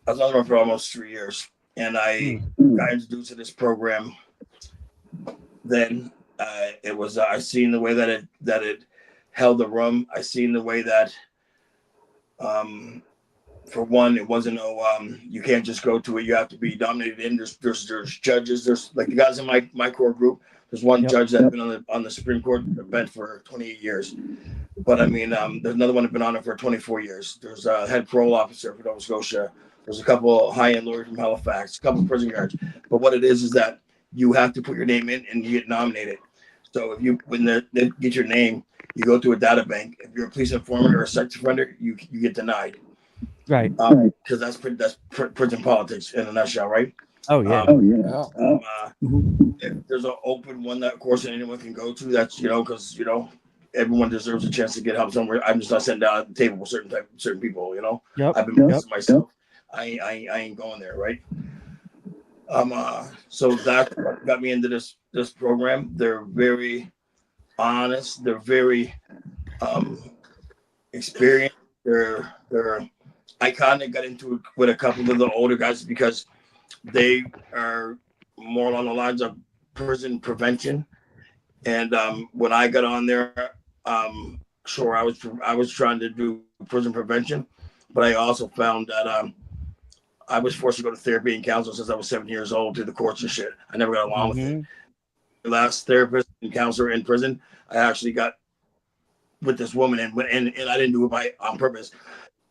was on the run for almost 3 years, and I got introduced to this program. Then it was I seen the way that it held the room. I seen the way that for one, it wasn't you can't just go to it. You have to be dominated in. There's judges. There's like the guys in my core group. There's one judge that's been on the Supreme Court bench for 28 years. But I mean, there's another one that's been on it for 24 years. There's a head parole officer for Nova Scotia. There's a couple high-end lawyers from Halifax, a couple prison guards. But what it is that you have to put your name in and you get nominated. So when they get your name, you go to a data bank. If you're a police informant or a sex offender, you get denied. Right. Because that's prison politics in a nutshell, right? Oh yeah. If there's an open one that, of course, anyone can go to. That's because everyone deserves a chance to get help somewhere. I'm just not sitting down at the table with certain people. I've been myself. I ain't going there, right? So that got me into this program. They're very honest. They're very experienced. They're I kind of got into it with a couple of the older guys because they are more along the lines of prison prevention. And when I got on there, sure, I was trying to do prison prevention, but I also found that I was forced to go to therapy and counseling since I was 7 years old through the courts and shit. I never got along with it. The last therapist and counselor in prison, I actually got with this woman, and I didn't do it on purpose.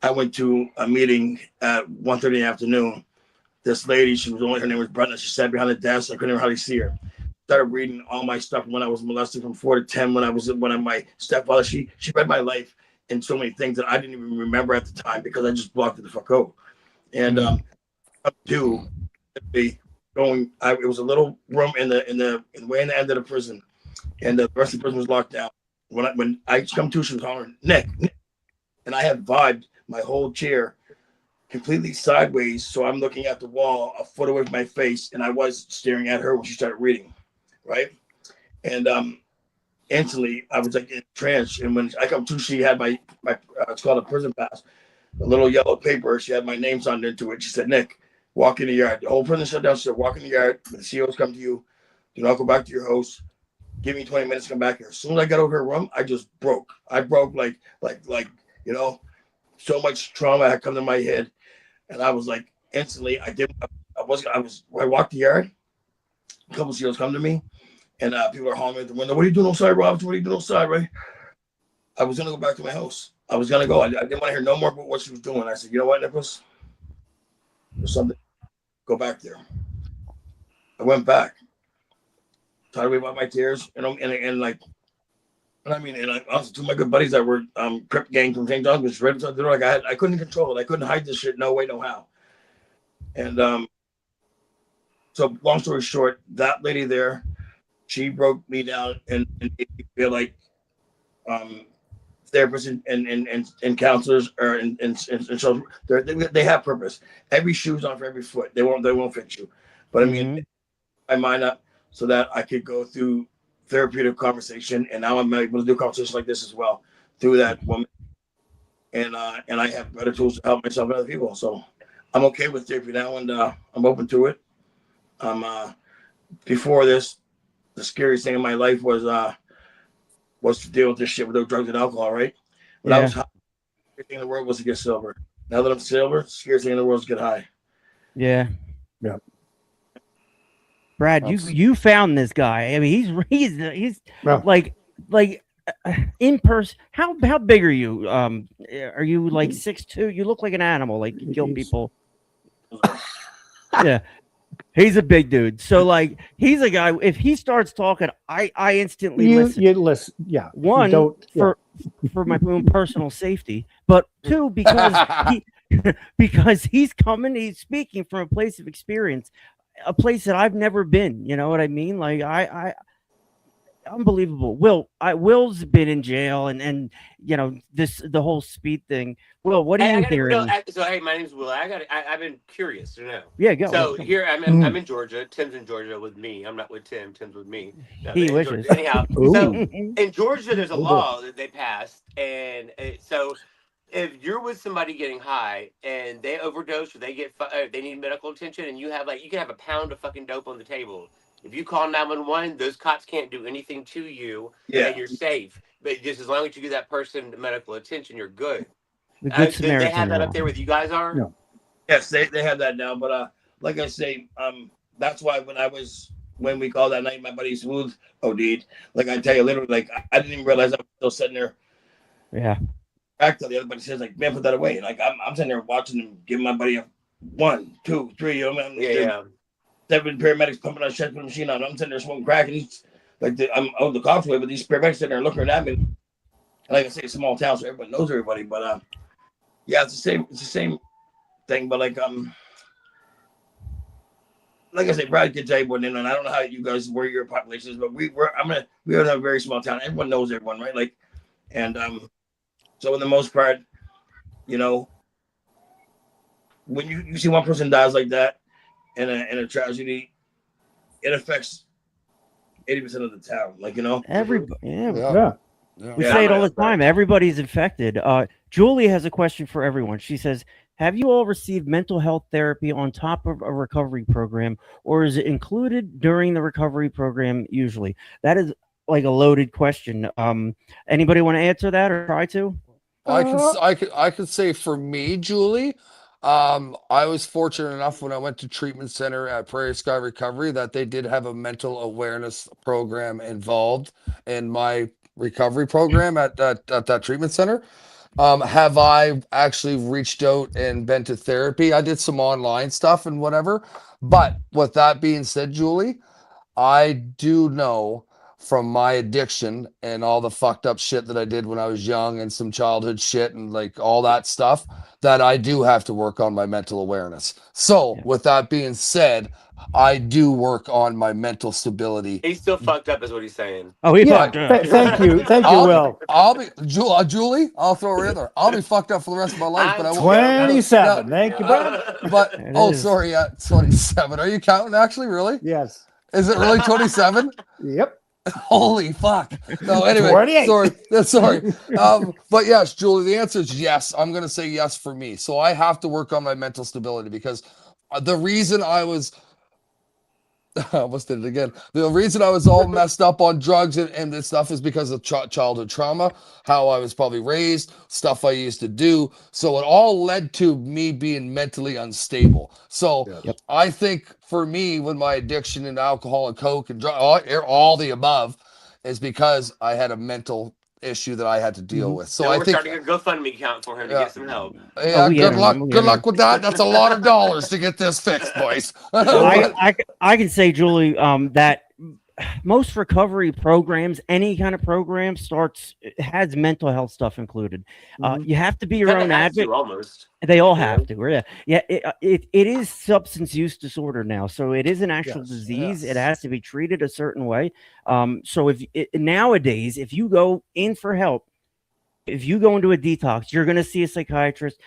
I went to a meeting at 1:30 in the afternoon. This lady, her name was Brenda. She sat behind the desk. I couldn't hardly see her. Started reading all my stuff when I was molested from 4 to 10. When my stepfather, she read my life in so many things that I didn't even remember at the time because I just blocked it the fuck out. And up to going, it was a little room in the end of the prison, and the rest of the prison was locked down. When I come to, she was hollering, Nick, and I had vibed my whole chair completely sideways, so I'm looking at the wall a foot away from my face, and I was staring at her when she started reading, right? And instantly I was like in trance. And when I come to, she had my it's called a prison pass, a little yellow paper. She had my name signed into it. She said, Nick, walk in the yard. The whole prison shut down. She said, walk in the yard. When the COs come to you, do not go back to your house. Give me 20 minutes to come back here. As soon as I got over her room, I just broke. I broke like so much trauma had come to my head. And I was like, instantly, I walked the yard. A couple of COs come to me, and people are hollering at the window, what are you doing outside, Robert? What are you doing outside, right? I was going to go back to my house. I was going to go. I didn't want to hear no more about what she was doing. I said, you know what, Nicholas? There's something. Go back there. I went back. Tried to wipe out my tears, and like And I mean, and I also two of my good buddies that were Crip gang from St. John's, was right outside the door. Like I couldn't control it. I couldn't hide this shit. No way, no how. And so long story short, that lady there, she broke me down and made me feel like therapists and counselors or and so they have purpose. Every shoe's on for every foot. They won't fit you. But I mean, my mind up so that I could go through therapeutic conversation, and now I'm able to do conversations like this as well through that woman. And I have better tools to help myself and other people. So I'm okay with therapy now, and I'm open to it. Before this, the scariest thing in my life was to deal with this shit without drugs and alcohol, right? When I was high, the scariest thing in the world was to get sober. Now that I'm sober, the scariest thing in the world is to get high. Yeah. Yeah. Brad, you found this guy. I mean, he's like in person. How big are you? Are you like 6'2"? You look like an animal. Like you kill people. Yeah. He's a big dude. So like he's a guy. If he starts talking, I instantly listen. You listen. Yeah. One for my own personal safety, but two because he's coming. He's speaking from a place of experience, a place that I've never been. You know what I mean? Like I unbelievable. Will's been in jail and you know the whole speed thing. Will, what are you hearing? So hey, my name's Will. I've been curious to know. Yeah, go. So here I'm in Georgia. Tim's in Georgia with me. I'm not with Tim. Tim's with me. No, he wishes. Anyhow, so in Georgia there's a law that they passed, and so if you're with somebody getting high and they overdose or they need medical attention, and you can have a pound of fucking dope on the table. If you call 911, those cops can't do anything to you, and you're safe. But just as long as you give that person medical attention, you're good. The Good Samaritan. They have that up there with you guys are? No. Yes, they have that now. But like I say, that's why when we called that night, my buddy Smooth OD'd. Like I tell you, literally, like I didn't even realize I was still sitting there. Yeah. Back to the other buddy says, like, man, put that away. Like I'm sitting there watching him give my buddy a 1, 2, 3. You know, man, 7 paramedics pumping on chest with a machine on. I'm sitting there smoking crack, and he's like, I'm out the cops way, but these paramedics sitting there looking at me. And like I say, small town, so everybody knows everybody. But yeah, it's the same thing. But like I say, Brad can tell you more than, and I don't know how you guys where your population is, but we are in a very small town. Everyone knows everyone, right? Like, and so in the most part, you know, when you see one person dies like that in a tragedy, it affects 80% of the town. Like, you know, everybody. Yeah. We say it all the time. Everybody's infected. Julie has a question for everyone. She says, have you all received mental health therapy on top of a recovery program, or is it included during the recovery program usually? That is like a loaded question. Anybody want to answer that or try to? I could say for me, Julie, I was fortunate enough when I went to treatment center at Prairie Sky Recovery that they did have a mental awareness program involved in my recovery program at that treatment center. Have I actually reached out and been to therapy? I did some online stuff and whatever. But with that being said, Julie, I do know from my addiction and all the fucked up shit that I did when I was young and some childhood shit and like all that stuff that I do have to work on my mental awareness. So with that being said, I do work on my mental stability. He's still fucked up is what he's saying. Oh, he fucked up. Thank you, Will. I'll be Julie, I'll throw her in there. I'll be fucked up for the rest of my life, but I won't. 27. Thank you, brother. But sorry, 27. Are you counting actually, really? Yes. Is it really 27? Yep. Holy fuck. No, anyway, 28. sorry. But yes, Julie, the answer is yes. I'm going to say yes for me. So I have to work on my mental stability because the reason I was I almost did it again. The reason I was all messed up on drugs and this stuff is because of childhood trauma, how I was probably raised, stuff I used to do. So it all led to me being mentally unstable. So I think for me, with my addiction in alcohol and coke and all the above, is because I had a mental issue that I had to deal with. So we're starting a GoFundMe account for him to get some help. Yeah, good luck. Good luck with that. That's a lot of dollars to get this fixed, boys. I can say, Julie, that most recovery programs, any kind of program has mental health stuff included. You have to be your own advocate. Almost. They all have to. Yeah. It is substance use disorder now, so it is an actual disease. It has to be treated a certain way. So nowadays, if you go in for help, if you go into a detox, you're going to see a psychiatrist.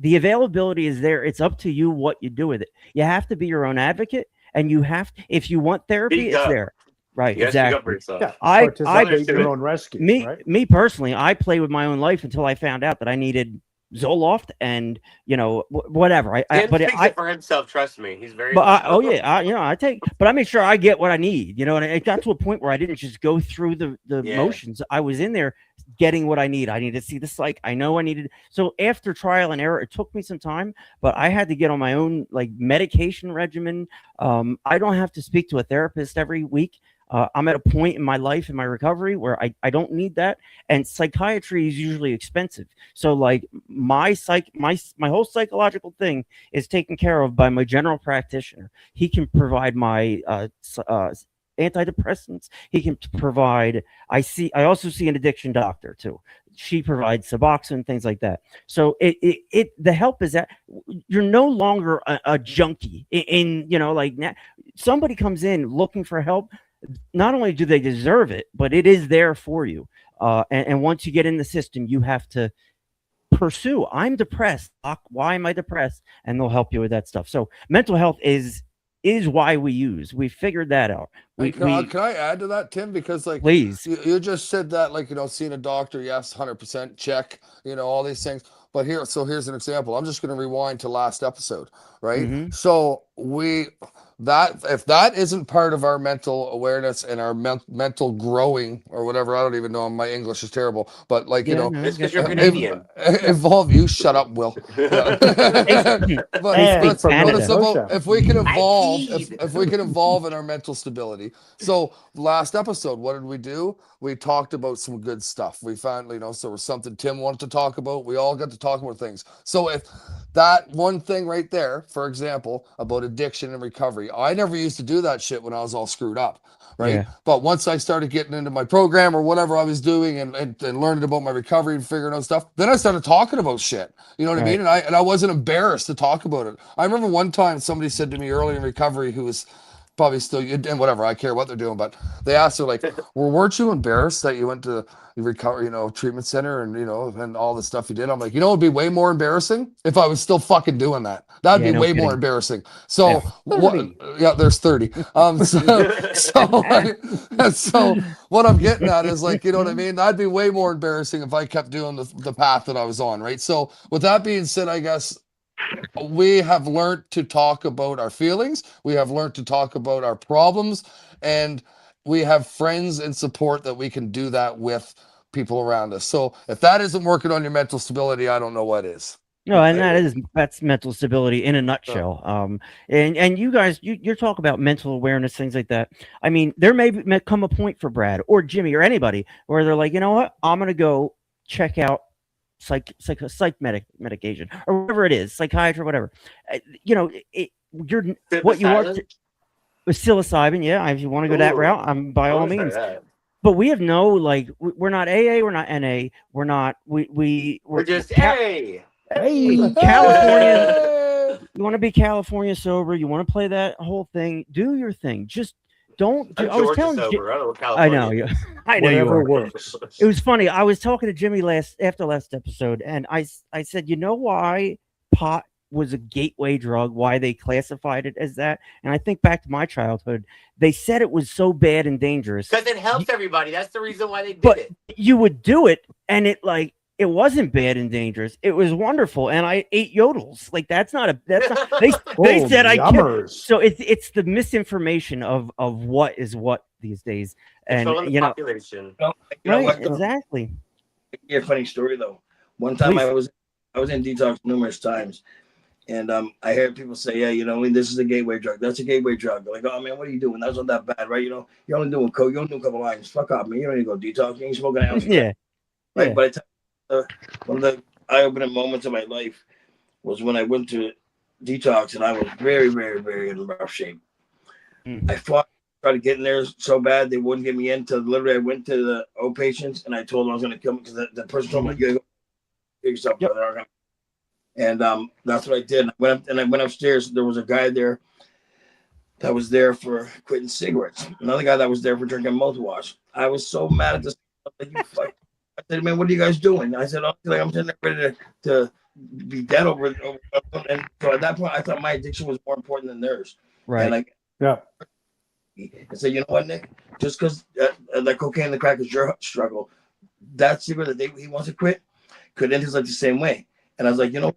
The availability is there. It's up to you what you do with it. You have to be your own advocate, and if you want therapy, it's there. Right, exactly. I your own rescue. Me personally, I play with my own life until I found out that I needed Zoloft and whatever. Tim speaks it for himself. Trust me, he's very. But I make sure I get what I need. And it got to a point where I didn't just go through the motions. I was in there getting what I need. I needed to see the psych. I know I needed. So after trial and error, it took me some time, but I had to get on my own medication regimen. I don't have to speak to a therapist every week. I'm at a point in my life, in my recovery, where I don't need that. And psychiatry is usually expensive. So my whole psychological thing is taken care of by my general practitioner. He can provide my antidepressants. He can provide, I also see an addiction doctor too. She provides Suboxone, things like that. So the help is that you're no longer a junkie somebody comes in looking for help. Not only do they deserve it, but it is there for you. And once you get in the system, you have to pursue. I'm depressed. Why am I depressed? And they'll help you with that stuff. So mental health is why we figured that out. Can I add to that, Tim? Because please, you just said that seeing a doctor, yes, 100% check, all these things. But here's an example. I'm just going to rewind to last episode, right? Mm-hmm. So if that isn't part of our mental awareness and our mental growing or whatever, I don't even know. My English is terrible, but it's because you're Canadian. Evolve. You shut up, Will. If we can evolve in our mental stability. So last episode, what did we do? We talked about some good stuff. We found, so there was something Tim wanted to talk about. We all got to talk about things. So if that one thing right there, for example, about addiction and recovery, I never used to do that shit when I was all screwed up, right? Yeah. But once I started getting into my program or whatever I was doing and learning about my recovery and figuring out stuff, then I started talking about shit. You know what I mean? And I wasn't embarrassed to talk about it. I remember one time somebody said to me early in recovery, who was probably still, and whatever, I care what they're doing, but they asked her well, weren't you embarrassed that you went to the recovery, treatment center and, and all the stuff you did? I'm like, it'd be way more embarrassing if I was still fucking doing that. That'd be way more embarrassing. So there's 30. So what I'm getting at is what I mean? That'd be way more embarrassing if I kept doing the path that I was on. Right. So with that being said, I guess, we have learned to talk about our feelings. We have learned to talk about our problems, and we have friends and support that we can do that with people around us. So if that isn't working on your mental stability, I don't know what is. No, and that's mental stability in a nutshell. And you guys, you're talking about mental awareness, things like that. I mean, there may come a point for Brad or Jimmy or anybody where they're like, you know what, I'm gonna go check out psych medication or whatever it is, psychiatry, whatever. You're what you are with psilocybin. Yeah, if you want to go that route, by all means. But we have no we're not AA, we're not NA, we're not we're just A. Hey, California. You want to be California sober? You want to play that whole thing? Do your thing. Just don't. I was telling sober. I know you. I know whatever you works. It was funny. I was talking to Jimmy after last episode, and I said, you know why pot was a gateway drug? Why they classified it as that? And I think back to my childhood. They said it was so bad and dangerous because it helps everybody. That's the reason why they did it. You would do it, and it wasn't bad and dangerous. It was wonderful, and I ate yodels. That's not. They said I could. So it's the misinformation of what is what these days, and population. Exactly. A funny story though. One time I was in detox numerous times, and I heard people say, yeah, this is a gateway drug. That's a gateway drug. They're like, oh man, what are you doing? That's not that bad, right? You're only doing coke. You only do a couple lines. Fuck off, man. You don't need to go detox. You ain't smoking an ounce. Yeah. Right. But one of the eye-opening moments of my life was when I went to detox, and I was very, very, very in rough shape. I fought, tried to get in there so bad they wouldn't get me in. Till literally, I went to the O patients and I told them I was going to kill me because the person told me, "You gotta go yourself, brother." And that's what I did. I went upstairs. There was a guy there that was there for quitting cigarettes. Another guy that was there for drinking mouthwash. I was so mad at this. Like, you fuck. I said, "Man, what are you guys doing?" I said, "Like, I'm sitting there ready to be dead over." And so at that point, I thought my addiction was more important than theirs. Right. And I said, "You know what, Nick? Just because the cocaine and the crack is your struggle, that cigarette that he wants to quit could end his life the same way." And I was like, you know,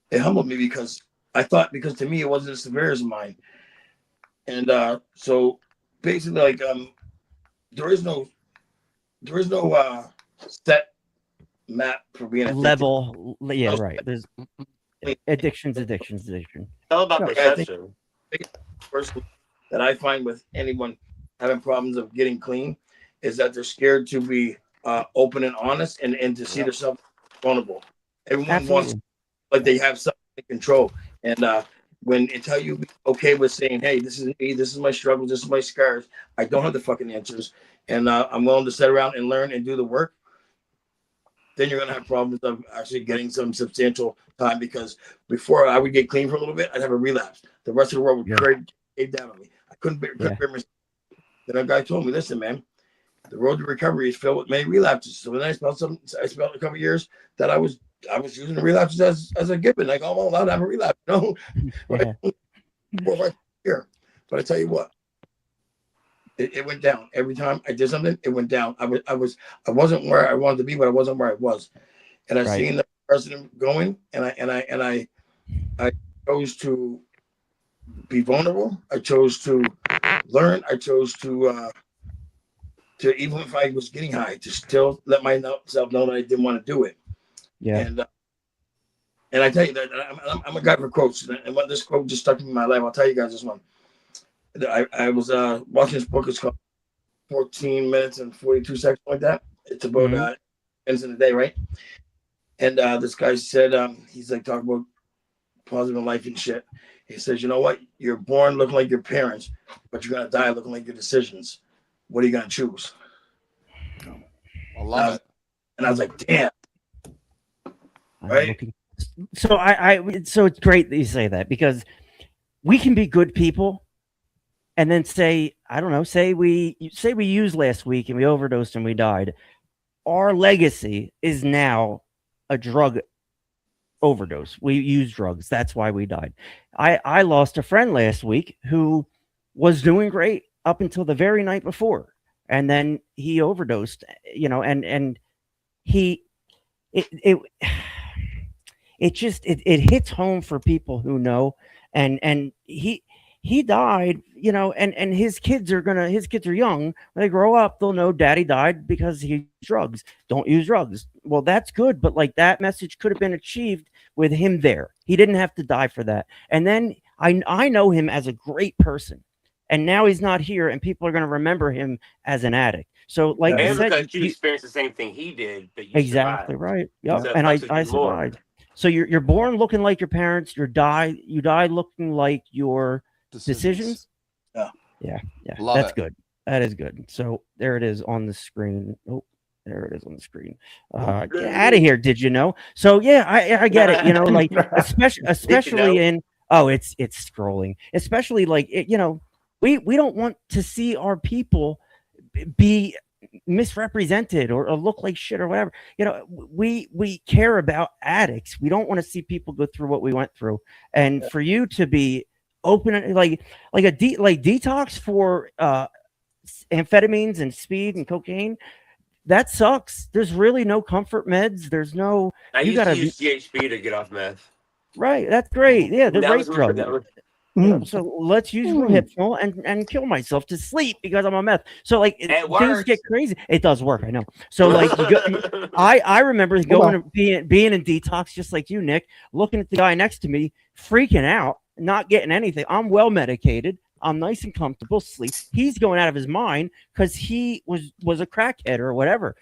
it humbled me because I thought, because to me it wasn't as severe as mine. And so basically, like, there is no set map for being a level. Yeah, right. There's addiction. It's all about perception. Personally, that I find with anyone having problems of getting clean is that they're scared to be open and honest and to see themselves vulnerable. Everyone wants, like, they have something to control. And when until you be okay with saying, "Hey, this is me, this is my struggles, this is my scars. I don't have the fucking answers, and I'm willing to sit around and learn and do the work," then you're gonna have problems of actually getting some substantial time. Because before I would get clean for a little bit, I'd have a relapse. The rest of the world would cave down on me. I couldn't bear myself. Then a guy told me, "Listen, man, the road to recovery is filled with many relapses." So then I spent a couple of years that I was using the relapses as a given. Like, I'm allowed to have a relapse, you know? Right here. But I tell you what, it went down every time I did something. It went down. I wasn't where I wanted to be, but I wasn't where I was. And I seen the president going, and I chose to be vulnerable. I chose to learn. I chose to even if I was getting high, to still let myself know that I didn't want to do it. Yeah. And I tell you that I'm a guy for quotes, and what this quote just stuck in my life. I'll tell you guys this one. I was watching this book. It's called 14 minutes and 42 seconds, like that. It's about ends in the day, right? And this guy said, he's like talking about positive life and shit. He says, "You know what? You're born looking like your parents, but you're gonna die looking like your decisions. What are you gonna choose?" I love it. And I was like, "Damn." Right. So so it's great that you say that, because we can be good people and then say, I don't know, say we used last week and we overdosed and we died. Our legacy is now a drug overdose. We used drugs. That's why we died. I lost a friend last week who was doing great up until the very night before. And then he overdosed, you know, and it hits home for people who know, and he died, you know, and his kids are young. When they grow up, they'll know daddy died because he used drugs. Don't use drugs. Well, that's good, but like, that message could have been achieved with him there. He didn't have to die for that. And then I know him as a great person, and now he's not here, and people are going to remember him as an addict. So, like you said, because you experienced the same thing he did, but you exactly survived. right. Yep. So and I survived. So you're born looking like your parents. You die looking like your decisions. Yeah. That's good. That is good. So there it is on the screen. Oh, there it is on the screen. Get out of here. Did you know? So yeah, I get it. You know, like especially in it's scrolling. Especially like you know, we don't want to see our people be misrepresented or look like shit or whatever. You know, we care about addicts. We don't want to see people go through what we went through. And for you to be open, like detox for amphetamines and speed and cocaine, that sucks. There's really no comfort meds. There's no. I used to use GHB to get off meth. Right, that's great. Yeah, they're great drugs. You know, so let's use Rohypnol and kill myself to sleep because I'm on meth. So like things get crazy. It does work, I know. So like I remember going to being in detox just like you, Nick, looking at the guy next to me, freaking out, not getting anything. I'm well medicated. I'm nice and comfortable, sleep. He's going out of his mind because he was a crackhead or whatever.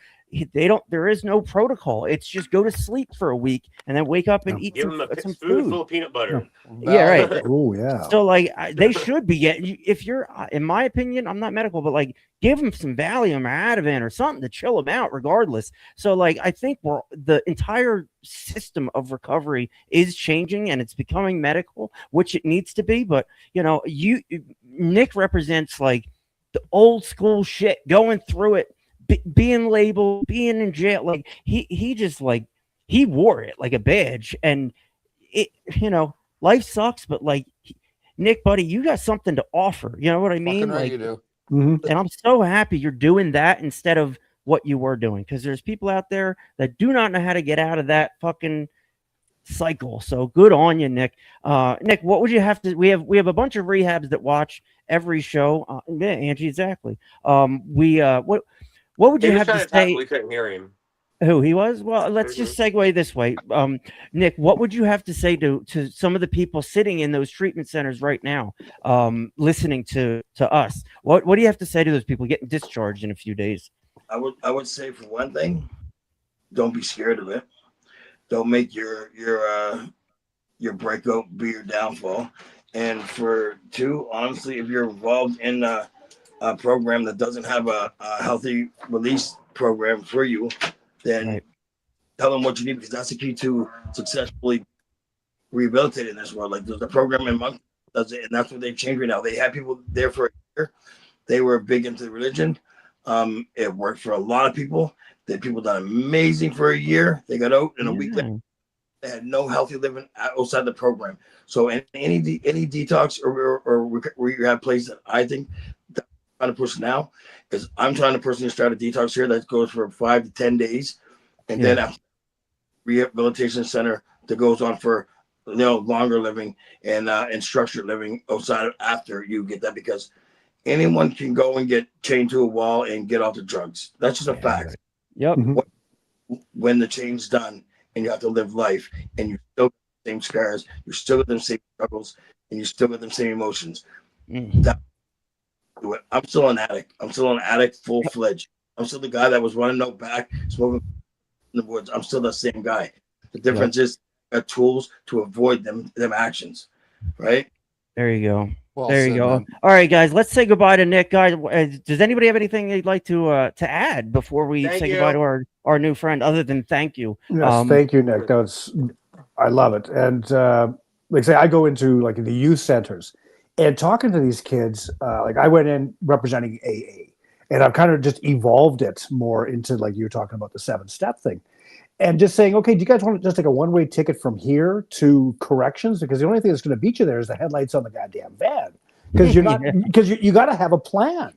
there is no protocol. It's just go to sleep for a week and then wake up and eat Give them some food food. full of peanut butter. Yeah, right. Oh, yeah. So like they should be getting, if you're, in my opinion, I'm not medical, but like give them some Valium or Ativan or something to chill them out regardless. So like I think the entire system of recovery is changing and it's becoming medical, which it needs to be. But Nick represents like the old school shit, going through it, being labeled, being in jail. Like he just like he wore it like a badge, and it, life sucks, but like Nick, buddy, you got something to offer. You know what I mean? Fucking right, like you do. Mm-hmm. And I'm so happy you're doing that instead of what you were doing, because there's people out there that do not know how to get out of that fucking cycle. So good on you, Nick. Nick, what would you have to? We have a bunch of rehabs that watch every show. Yeah, Angie, exactly. What would you have to say? We couldn't hear him. Who he was? Well, let's just segue this way. Nick, what would you have to say to some of the people sitting in those treatment centers right now, listening to us? What do you have to say to those people getting discharged in a few days? I would say, for one thing, don't be scared of it. Don't make your breakout be your downfall. And for two, honestly, if you're involved in a program that doesn't have a healthy release program for you, then tell them what you need, because that's the key to successfully rehabilitating this world. Like there's a program in Monk does it, and that's what they've changed right now. They had people there for a year. They were big into religion. It worked for a lot of people. The people done amazing for a year. They got out in a week later. They had no healthy living outside the program. So any detox or rehab place that I think that I'm trying to push now is I'm trying to personally start a detox here that goes for 5 to 10 days, and then a rehabilitation center that goes on for longer living and structured living outside of after you get that, because anyone can go and get chained to a wall and get off the drugs. That's just a fact. Right. Yep. When the change's done and you have to live life and you still got the same scars, you still got the same struggles, and you still got the same emotions. I'm still an addict. I'm still an addict full-fledged. I'm still the guy that was running out back, smoking in the woods. I'm still the same guy. The difference is tools to avoid them actions, right? There you go. Well there you said, go. man. All right, guys, let's say goodbye to Nick. Guys, does anybody have anything they'd like to add before we say goodbye to our new friend, other than thank you? Yes, thank you, Nick. I love it. And like I say, I go into like the youth centers and talking to these kids. Like I went in representing AA, and I've kind of just evolved it more into like you were talking about the 7-step thing. And just saying, okay, do you guys want to just take a one-way ticket from here to corrections? Because the only thing that's going to beat you there is the headlights on the goddamn van. Because you're not, because you got to have a plan.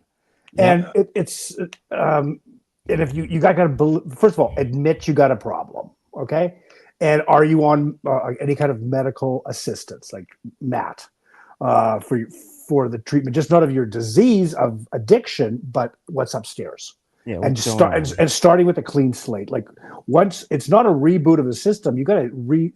And and if you got to, first of all, admit you got a problem, okay? And are you on any kind of medical assistance, like Matt, for the treatment, just not of your disease of addiction, but what's upstairs? Yeah, and starting with a clean slate. Like once it's not a reboot of the system, you got to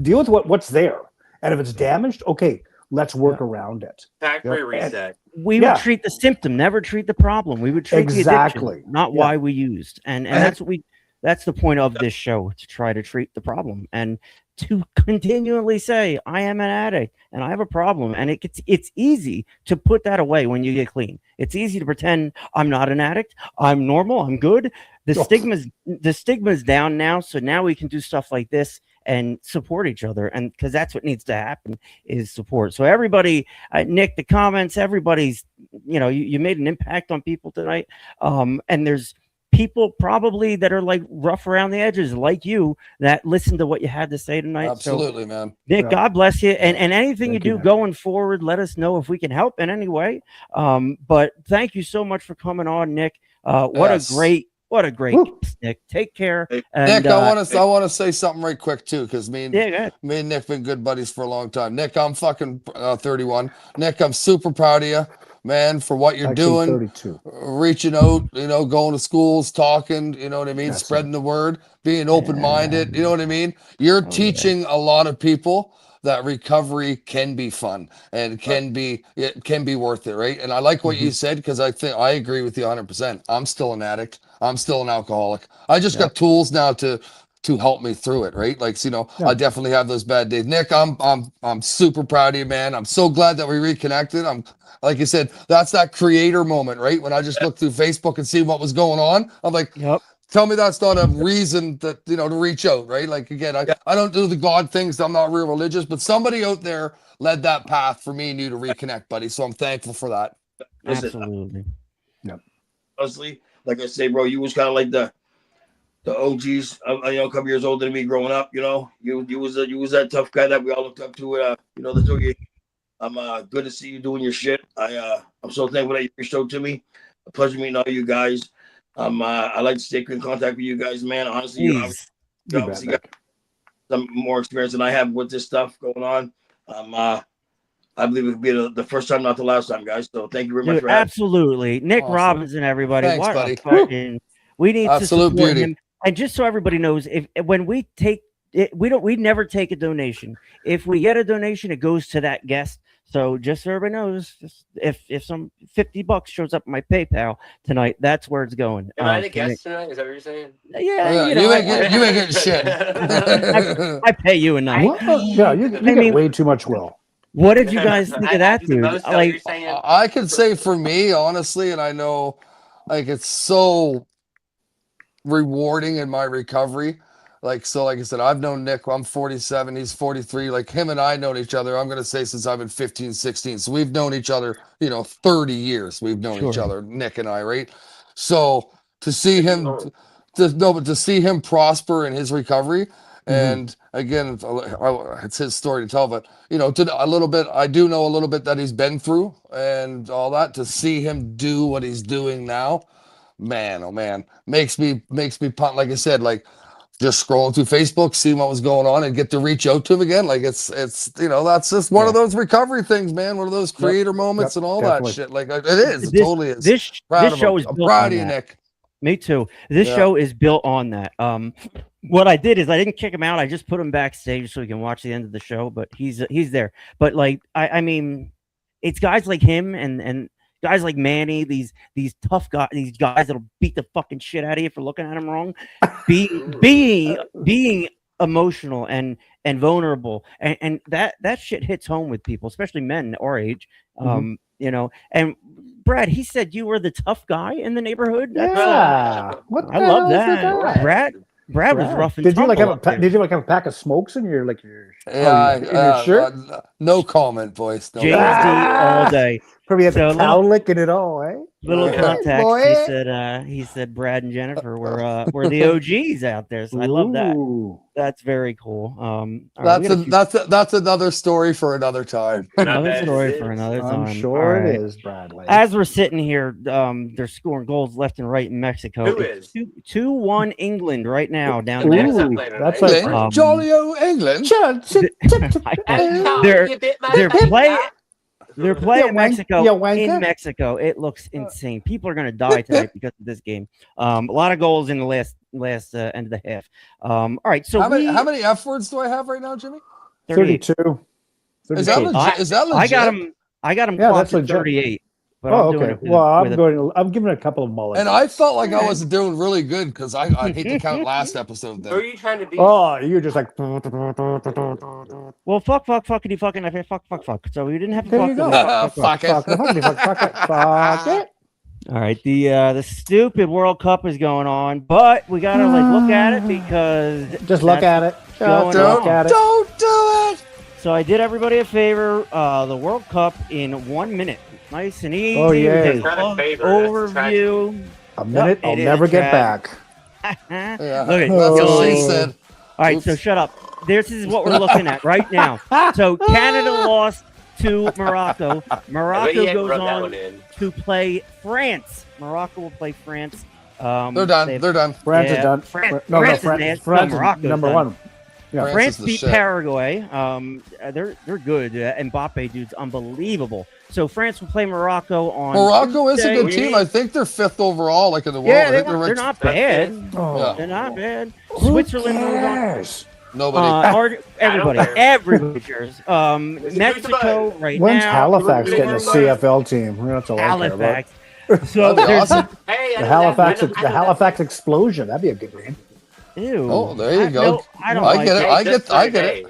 deal with what's there. And if it's damaged, okay, let's work around it. Factory reset. We would treat the symptom, never treat the problem. We would treat the addiction, not why we used. And that's the point of this show, to try to treat the problem and to continually say, I am an addict and I have a problem. And it's easy to put that away when you get clean. It's easy to pretend I'm not an addict. I'm normal. I'm good. The stigma's down now. So now we can do stuff like this and support each other. And because that's what needs to happen, is support. So everybody, Nick, the comments, everybody's, you made an impact on people tonight. And there's people probably that are like rough around the edges like you that listen to what you had to say tonight. Absolutely, so, man. Nick, God bless you. And anything you do going forward, let us know if we can help in any way. But thank you so much for coming on, Nick. What a great guest, Nick. Take care. And, Nick, I want to say something right quick too, because me and Nick been good buddies for a long time. Nick, I'm fucking 31. Nick, I'm super proud of you, man, for what you're doing. 32. Reaching out, going to schools, talking, you know what I mean, spreading the word, being open-minded, you know what I mean? You're teaching a lot of people that recovery can be fun and it can be worth it, right? And I like what you said, because I agree with you 100%. I'm still an addict. I'm still an alcoholic. I just got tools now to help me through it, right? Like, I definitely have those bad days. Nick, I'm super proud of you, man. I'm so glad that we reconnected. I'm like you said, that's that creator moment, right? When I just looked through Facebook and see what was going on, I'm like, tell me that's not a reason that to reach out, right? Like again, I don't do the God things. I'm not real religious, but somebody out there led that path for me and you to reconnect, buddy. So I'm thankful for that. Listen, absolutely. Honestly, like I say, bro, you was kind of like the OGs. A couple years older than me growing up. You was that tough guy that we all looked up to. That's what you. I'm good to see you doing your shit. I'm so thankful that you reached out to me. A pleasure meeting all you guys. I like to stay in contact with you guys, man. Honestly, you obviously got some more experience than I have with this stuff going on. I believe it could be the first time, not the last time, guys. So thank you very much for having me. Absolutely. Nick Robinson, everybody. Thanks, what buddy. a fucking, we need Absolute to support beauty. him. And just so everybody knows, if when we take it, we never take a donation. If we get a donation, it goes to that guest. So just so everybody knows, if some $50 shows up in my PayPal tonight, that's where it's going. Am I the guest tonight? Is that what you're saying? Yeah, you ain't getting shit. I pay you enough. Yeah, you get way too much will. What did you guys think of that, dude? Like, I could say for me, honestly, and I know, like, it's so rewarding in my recovery. Like I said, I've known Nick. I'm 47. He's 43. Like him and I known each other. I'm going to say since I've been 15, 16. So we've known each other, 30 years. We've known each other, Nick and I, right? So to see him, to see him prosper in his recovery. And again, it's his story to tell, but a little bit, I do know a little bit that he's been through and all that. To see him do what he's doing now, man, oh man, makes me pumped. Like I said, like just scrolling through Facebook, seeing what was going on, and get to reach out to him again. Like it's that's just one of those recovery things, man. One of those creator moments and all that shit. Like it is, it totally is. This show is built on that. Nick. Me too. This show is built on that. What I did is I didn't kick him out. I just put him backstage so he can watch the end of the show. But he's there. But like I mean, it's guys like him and guys like Manny. These tough guys. These guys that'll beat the fucking shit out of you for looking at him wrong. Being emotional and vulnerable and that shit hits home with people, especially men our age. And Brad, he said you were the tough guy in the neighborhood. Yeah, I love that. Brad was rough and did you tumble. Did you have a pack of smokes in your your shirt? No comment, boys. No JSD all day. Probably had the cow licking it all, eh? Little context. He said Brad and Jennifer were the OGs out there. So I love that. That's very cool. That's another story for another time. Another story for another time. I'm sure it is, Bradley. As we're sitting here, they're scoring goals left and right in Mexico. Who is 2-1 England right now down there. That's like jolly old England. They're playing Mexico in Mexico. It looks insane. People are going to die tonight because of this game. A lot of goals in the last end of the half. All right. So how many F words do I have right now, Jimmy? 32. Is that legit? I got him clocked at 38. But okay. I'm giving it a couple of mullets. And I felt like I wasn't doing really good because I hate to count last episode. Then. Who are you trying to be? Oh, you're just like. Well, fuckity fucking fuck. So we didn't have to there you go. Fuck it. All right, the stupid World Cup is going on, but we gotta look at it because just look at it. Don't do it. So I did everybody a favor. The World Cup in 1 minute. Nice and easy. Oh, yeah. Overview. A minute, I'll never get back. Look at what she said. All right, so shut up. This is what we're looking at right now. So Canada lost to Morocco. Morocco goes on to play France. Morocco will play France. They're done. France is done. France is number one. Yeah. France beat Paraguay. They're good. Mbappe, dude's unbelievable. So France will play Morocco on. Morocco Tuesday. is a good team. I think they're 5th overall, like in the world. Yeah, they're not bad. They're not bad. Switzerland moves on. Nobody. Everybody cares. Mexico right When's now. Halifax getting a CFL team? That's all I care about. So That'd be there's awesome. Hey, The Halifax explosion. That'd be a good name. Ew. Oh, there you go. No, I don't I like get it. it. I get it.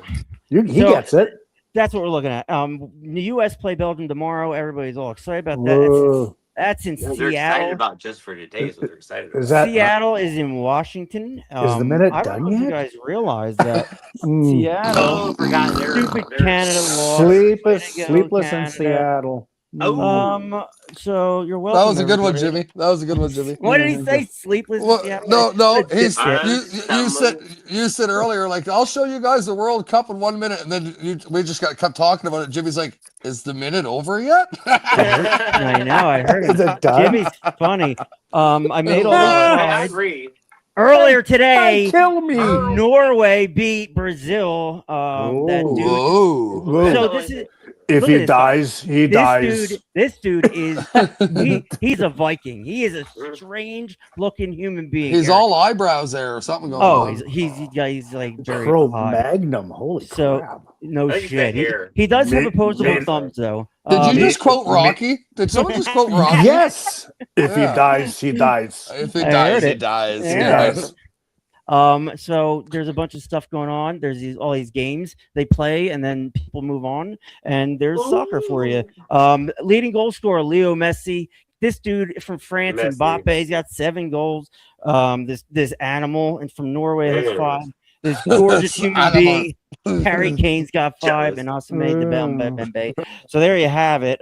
He gets it. That's what we're looking at. The U.S. play Belgium tomorrow. Everybody's all excited about Whoa. that. That's in They're Seattle. excited about just for today is what they're excited about. Is that Seattle is in Washington. is the minute I done don't know if yet? you guys realize that Mm. Seattle, Oh, forgot. stupid Canada lost. Sleepless in Canada. Seattle. Oh. So you're welcome. That was a good one, everybody. Jimmy. That was a good one, Jimmy. What did he say? Sleepless in Well, Seattle? no. What a He's dipshit. you said earlier, like, I'll show you guys the World Cup in 1 minute, and then we just kept talking about it. Jimmy's like, is the minute over yet? I know. I heard Is it done? Jimmy's funny. I made all these I slides. agree. Earlier today, Kill me. Norway beat Brazil. That dude. Whoa. So this is If look he at this dies, he dies. This dude is he's a Viking. He is a strange looking human being. He's Eric. all eyebrows there or something going Oh, on. he's like very Pro hot. Magnum. Holy So crap. no I think shit. that He does have Me- opposable me- thumbs though. Did you just quote Rocky? Did someone just quote Rocky? Yes. If he Yeah. dies, he dies. If he I dies, heard he it. dies. He Yeah. dies. So there's a bunch of stuff going on. There's all these games they play, and then people move on. And there's soccer for you. Leading goal scorer Leo Messi. This dude from France, Messi. Mbappe, he's got 7 goals. This animal, and from Norway has 5. This gorgeous human Animal. being, Harry Kane's got 5, Jealous. and also made the Bembe. So there you have it.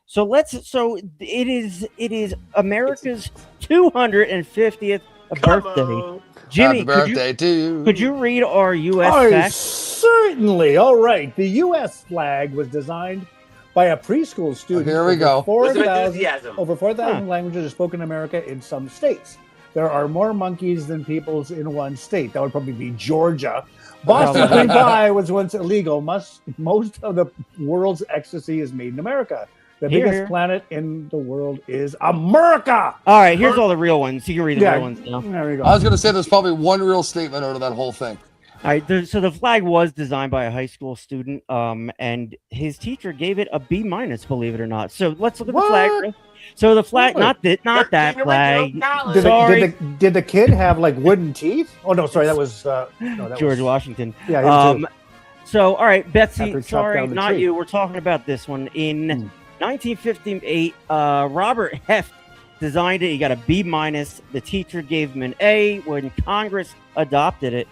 So it is America's 250th birthday. on. Jimmy, Happy birthday to you. could you read our U.S. Oh, facts? certainly. All right. The U.S. flag was designed by a preschool student. Here we go. With some 4,000 enthusiasm. over 4,000 languages are spoken in America in some states. There are more monkeys than peoples in one state. That would probably be Georgia. Boston Probably. cream pie was once illegal. Most of the world's ecstasy is made in America. The Here, biggest here. planet in the world is America. All right, here's all the real ones. You can read the Yeah. real ones now. There we go. I was going to say there's probably one real statement out of that whole thing. All right, so the flag was designed by a high school student, and his teacher gave it a B-, believe it or not. So let's look at the flag. What? real- So the flag, Really? not that flag. Did Sorry. did the kid have like wooden teeth? Oh no, sorry, that was no, that George was, Washington. Yeah, him too. So all right, After Betsy. he chopped Sorry, down the not tree. you. We're talking about this one in 1958. Robert Heft designed it. He got a B-. The teacher gave him an A when Congress adopted it.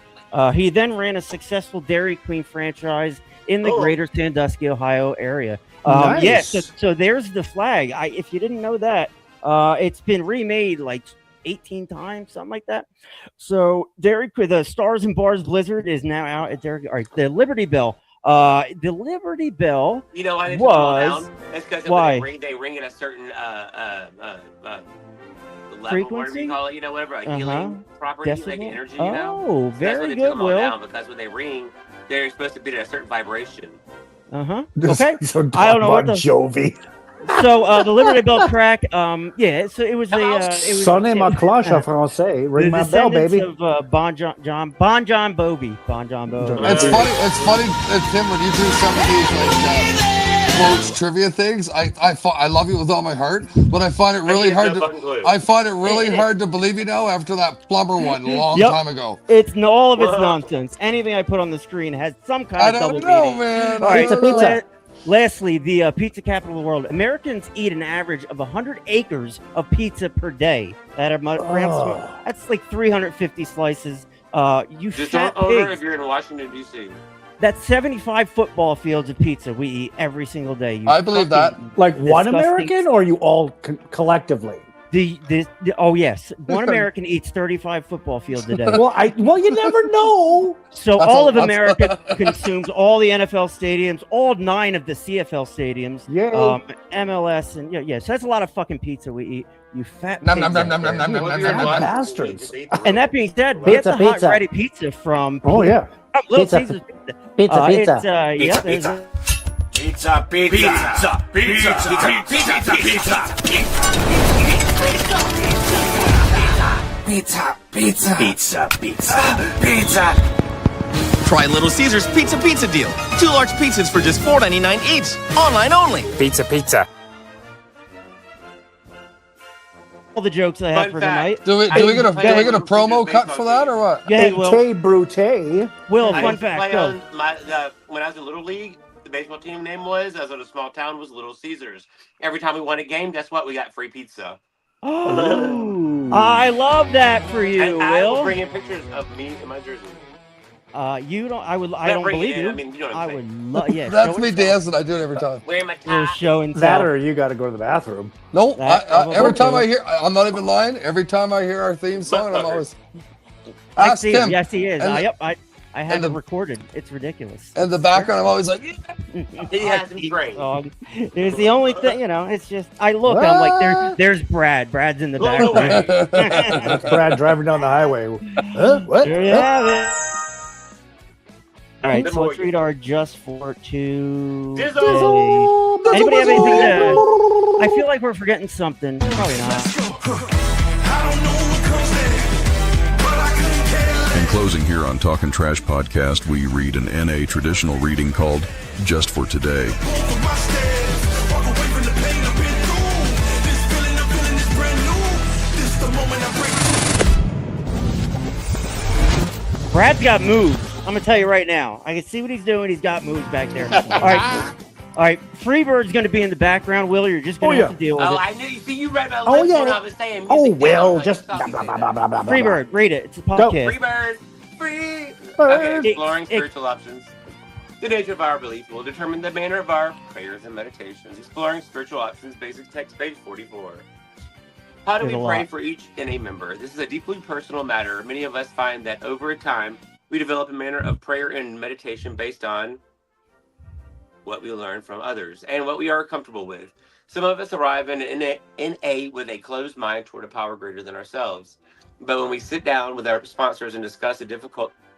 He then ran a successful Dairy Queen franchise in the greater Sandusky, Ohio area. Nice. Yeah, so there's the flag. If you didn't know that, it's been remade like 18 times, something like that. So Dairy Queen, the Stars and Bars Blizzard is now out at Dairy. All right, the Liberty Bell. The Liberty Bell. You know why they was down? It's because why? they ring at a certain level, Frequency? whatever you call it, you know, whatever, a healing property, like Decibel? energy, you know? Oh, That's why very they took good, them all Will. down, because when they ring, they're supposed to be at a certain vibration. Okay. So I don't know what Bon the- Jovi. So the Liberty Bell track, yeah. So it was a. It was, Sonne it ma was- cloche en français. Ring the my bell, descendants baby. of Bon John Bovi. It's funny, Tim, when you do some of these like quotes, trivia things. I love you with all my heart, but I find it really hard to. I find it really hard to believe after that plumber one a long Yep. time ago. It's all of it's nonsense. Anything I put on the screen has some kind I of don't double know, meaning. man. All right, Pizza, pizza. Lastly, the pizza capital of the world. Americans eat an average of 100 acres of pizza per day. That's like 350 slices. You Just fat don't order pigs. if you're in Washington, D.C. That's 75 football fields of pizza we eat every single day. You I believe that. fucking Like one disgusting- American, or you all collectively? Oh yes, one American eats 35 football fields a day. Well, you never know. So That's all of that's- America consumes all the NFL stadiums, all 9 of the CFL stadiums, Yay. MLS, and so that's a lot of fucking pizza we eat. You fat Nom, pigs nom, nom, out nom, there. nom, nom, Well, if nom, you're in nom, nom. Washington, bastards. just eat the And that being said, Pizza, get the hot pizza. ready pizza from Oh yeah. Little Pizza. Caesars Pizza. Pizza, pizza. It's, yeah, there's a- Pizza, pizza, pizza, pizza, pizza, pizza, pizza, pizza, pizza, pizza, pizza. Try Little Caesars Pizza Deal. 2 large pizzas for just $4.99 each. Online only. Pizza, pizza. all the jokes I have for tonight. Do we get a promo cut for that or what? Yeah, Will. Brute. Will, fun fact. Go. When I was in Little League, the baseball team name was, I was in a small town, was Little Caesars. Every time we won a game, guess what? We got free pizza. Oh, I love that for you, and Will. I will bring in pictures of me in my jersey. You don't. I don't believe you. I mean, you know what I'm saying. would love. Yeah, that's me dancing. I do it every time. Wearing my tie. Show and that, tell. or you got to go to the bathroom. No, every time I hear, I'm not even lying. Every time I hear our theme song, I'm always. Ask him. Yes, he is. And I have it recorded. It's ridiculous. And the background, I'm always like, he has him trained. It's the only thing, it's just, I look, I'm like, there's Brad. Brad's in the background. That's Brad driving down the highway. Huh? What? There you have it. All right, so let's read our Just for Tuesday. Anybody have anything to... I feel like we're forgetting something. Probably not. In closing here on Talkin' Trash Podcast, we read an NA traditional reading called Just for Today. Brad's got moves. I'm going to tell you right now. I can see what he's doing. He's got moves back there. All right. Freebird's going to be in the background. Will, you're just going to have to deal with it. I knew. See, you read my lips when I was saying music. Will, down, just... Freebird, read it. It's a podcast. Freebird. Free. Okay, exploring spiritual options. The nature of our belief will determine the manner of our prayers and meditations. Exploring spiritual options, basic text, page 44. How do we pray for each NA member? This is a deeply personal matter. Many of us find that over time, we develop a manner of prayer and meditation based on what we learn from others and what we are comfortable with. Some of us arrive in NA with a closed mind toward a power greater than ourselves. But when we sit down with our sponsors and discuss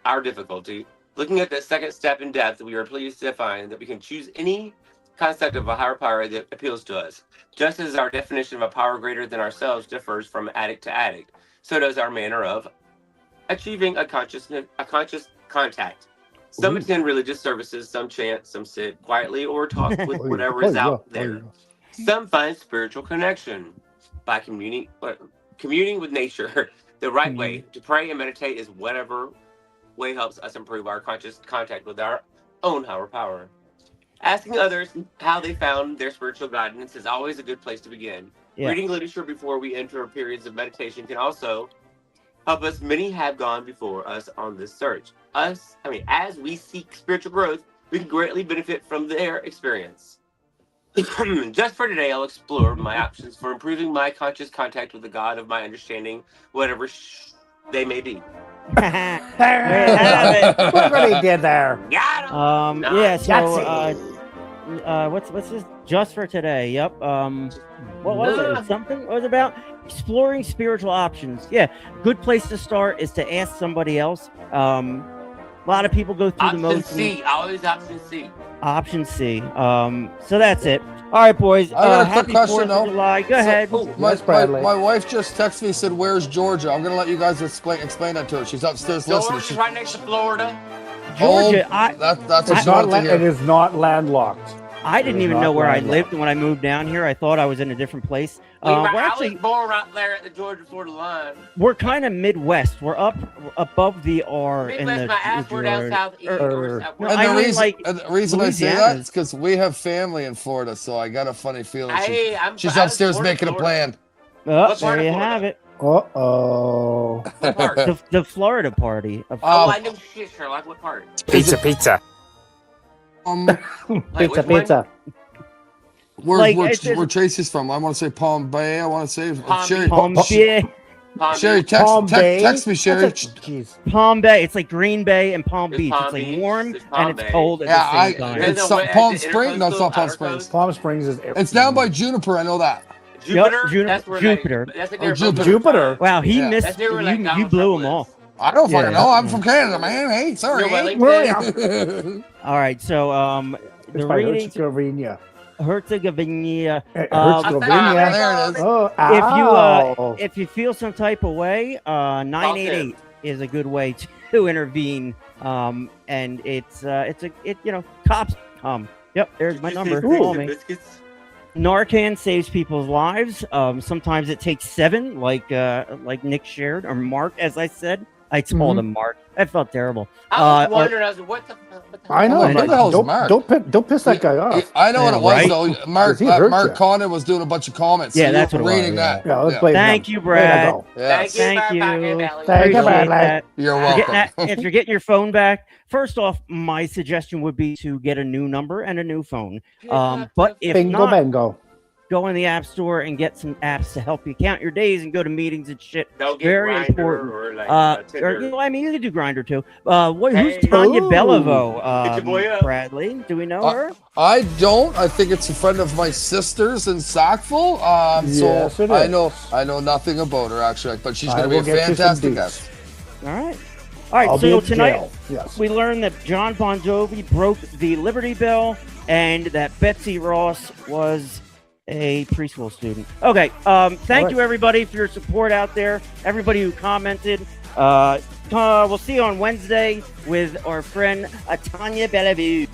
our difficulty, looking at the second step in depth, we are pleased to find that we can choose any concept of a higher power that appeals to us. Just as our definition of a power greater than ourselves differs from addict to addict, so does our manner of achieving a conscious contact. Some attend religious services, some chant, some sit quietly or talk with whatever is out there. Some find spiritual connection by communing with nature. The right way to pray and meditate is whatever way helps us improve our conscious contact with our own higher power. Asking others how they found their spiritual guidance is always a good place to begin. Yeah. Reading literature before we enter periods of meditation can also help us. Many have gone before us on this search. As we seek spiritual growth, we can greatly benefit from their experience. Just for today, I'll explore my options for improving my conscious contact with the God of my understanding, whatever they may be. There you have it. Look what he did there. Got him. Yeah. So, what's this? Just for today. Yep. What was it? Something? What was it about? Exploring spiritual options. Yeah. Good place to start is to ask somebody else. A lot of people go through the motions. Option C. Always option C. Option C. So that's it. All right, boys. I got a quick happy question, 4th of July. Go ahead. My wife just texted me, said, "Where's Georgia?" I'm gonna let you guys explain that to her. She's upstairs listening. Georgia's right next to Florida. Georgia. That's it is not landlocked. I didn't even know where I lived when I moved down here. I thought I was in a different place. I was born right there at the Georgia-Florida line. We're kind of Midwest. We're up above the R. Midwest, my ass, we're down southeast. The reason I say that is because we have family in Florida, so I got a funny feeling she's upstairs making a plan. Oh, there you have it. Uh-oh. What part? The Florida party. I know shit, Sherlock. What part? Pizza. Pizza. Where Tracy's from? I want to say Palm Bay. I want to say Sherry. Palm Bay. Sherry, text me, Sherry. Palm Bay. It's like Green Bay and Palm Beach. It's like warm and it's cold at the same time. It's Palm Springs. No, it's not Palm Springs. Palm Springs is. It's down by Juniper. I know that. Jupiter. Jupiter. Wow, he missed. You blew him off. I don't fucking know. I'm from Canada, man. Hey, sorry. All right, so the reading. Herzegovina. There it is. If you feel some type of way, 988 is a good way to intervene. And it's cops. Yep, there's my number. Call me. Narcan saves people's lives. Sometimes it takes 7, like Nick shared, or Mark, as I said. I told him Mark. That felt terrible. I was wondering, I was like, what the I know. What the hell is Mark? Don't piss that guy off. I know what it was, though. Mark Connor was doing a bunch of comments. Yeah, so that's what it was. reading that. Yeah, let's play Thank you, Brad. Yes. Thank you. Thank you, Brad. You're welcome. If you're getting your phone back, first off, my suggestion would be to get a new number and a new phone. But if Bingo not, bango. go in the App Store and get some apps to help you count your days and go to meetings and shit. Don't get Very Grindr important. or like Or, Tinder. I mean, you can do Grinder too. Who's Tanya Beliveau? Get your boy up. Bradley, do we know her? I don't. I think it's a friend of my sister's in Sackville. Yes, so it I is. know nothing about her actually, but she's I going to will be a get you some fantastic deets. guest. All right. All right, I'll be so in tonight jail. Yes. we learned that John Bon Jovi broke the Liberty Bell and that Betsy Ross was a preschool student. Okay, thank you everybody for your support out there. Everybody who commented. We'll see you on Wednesday with our friend Tanya Bellevue.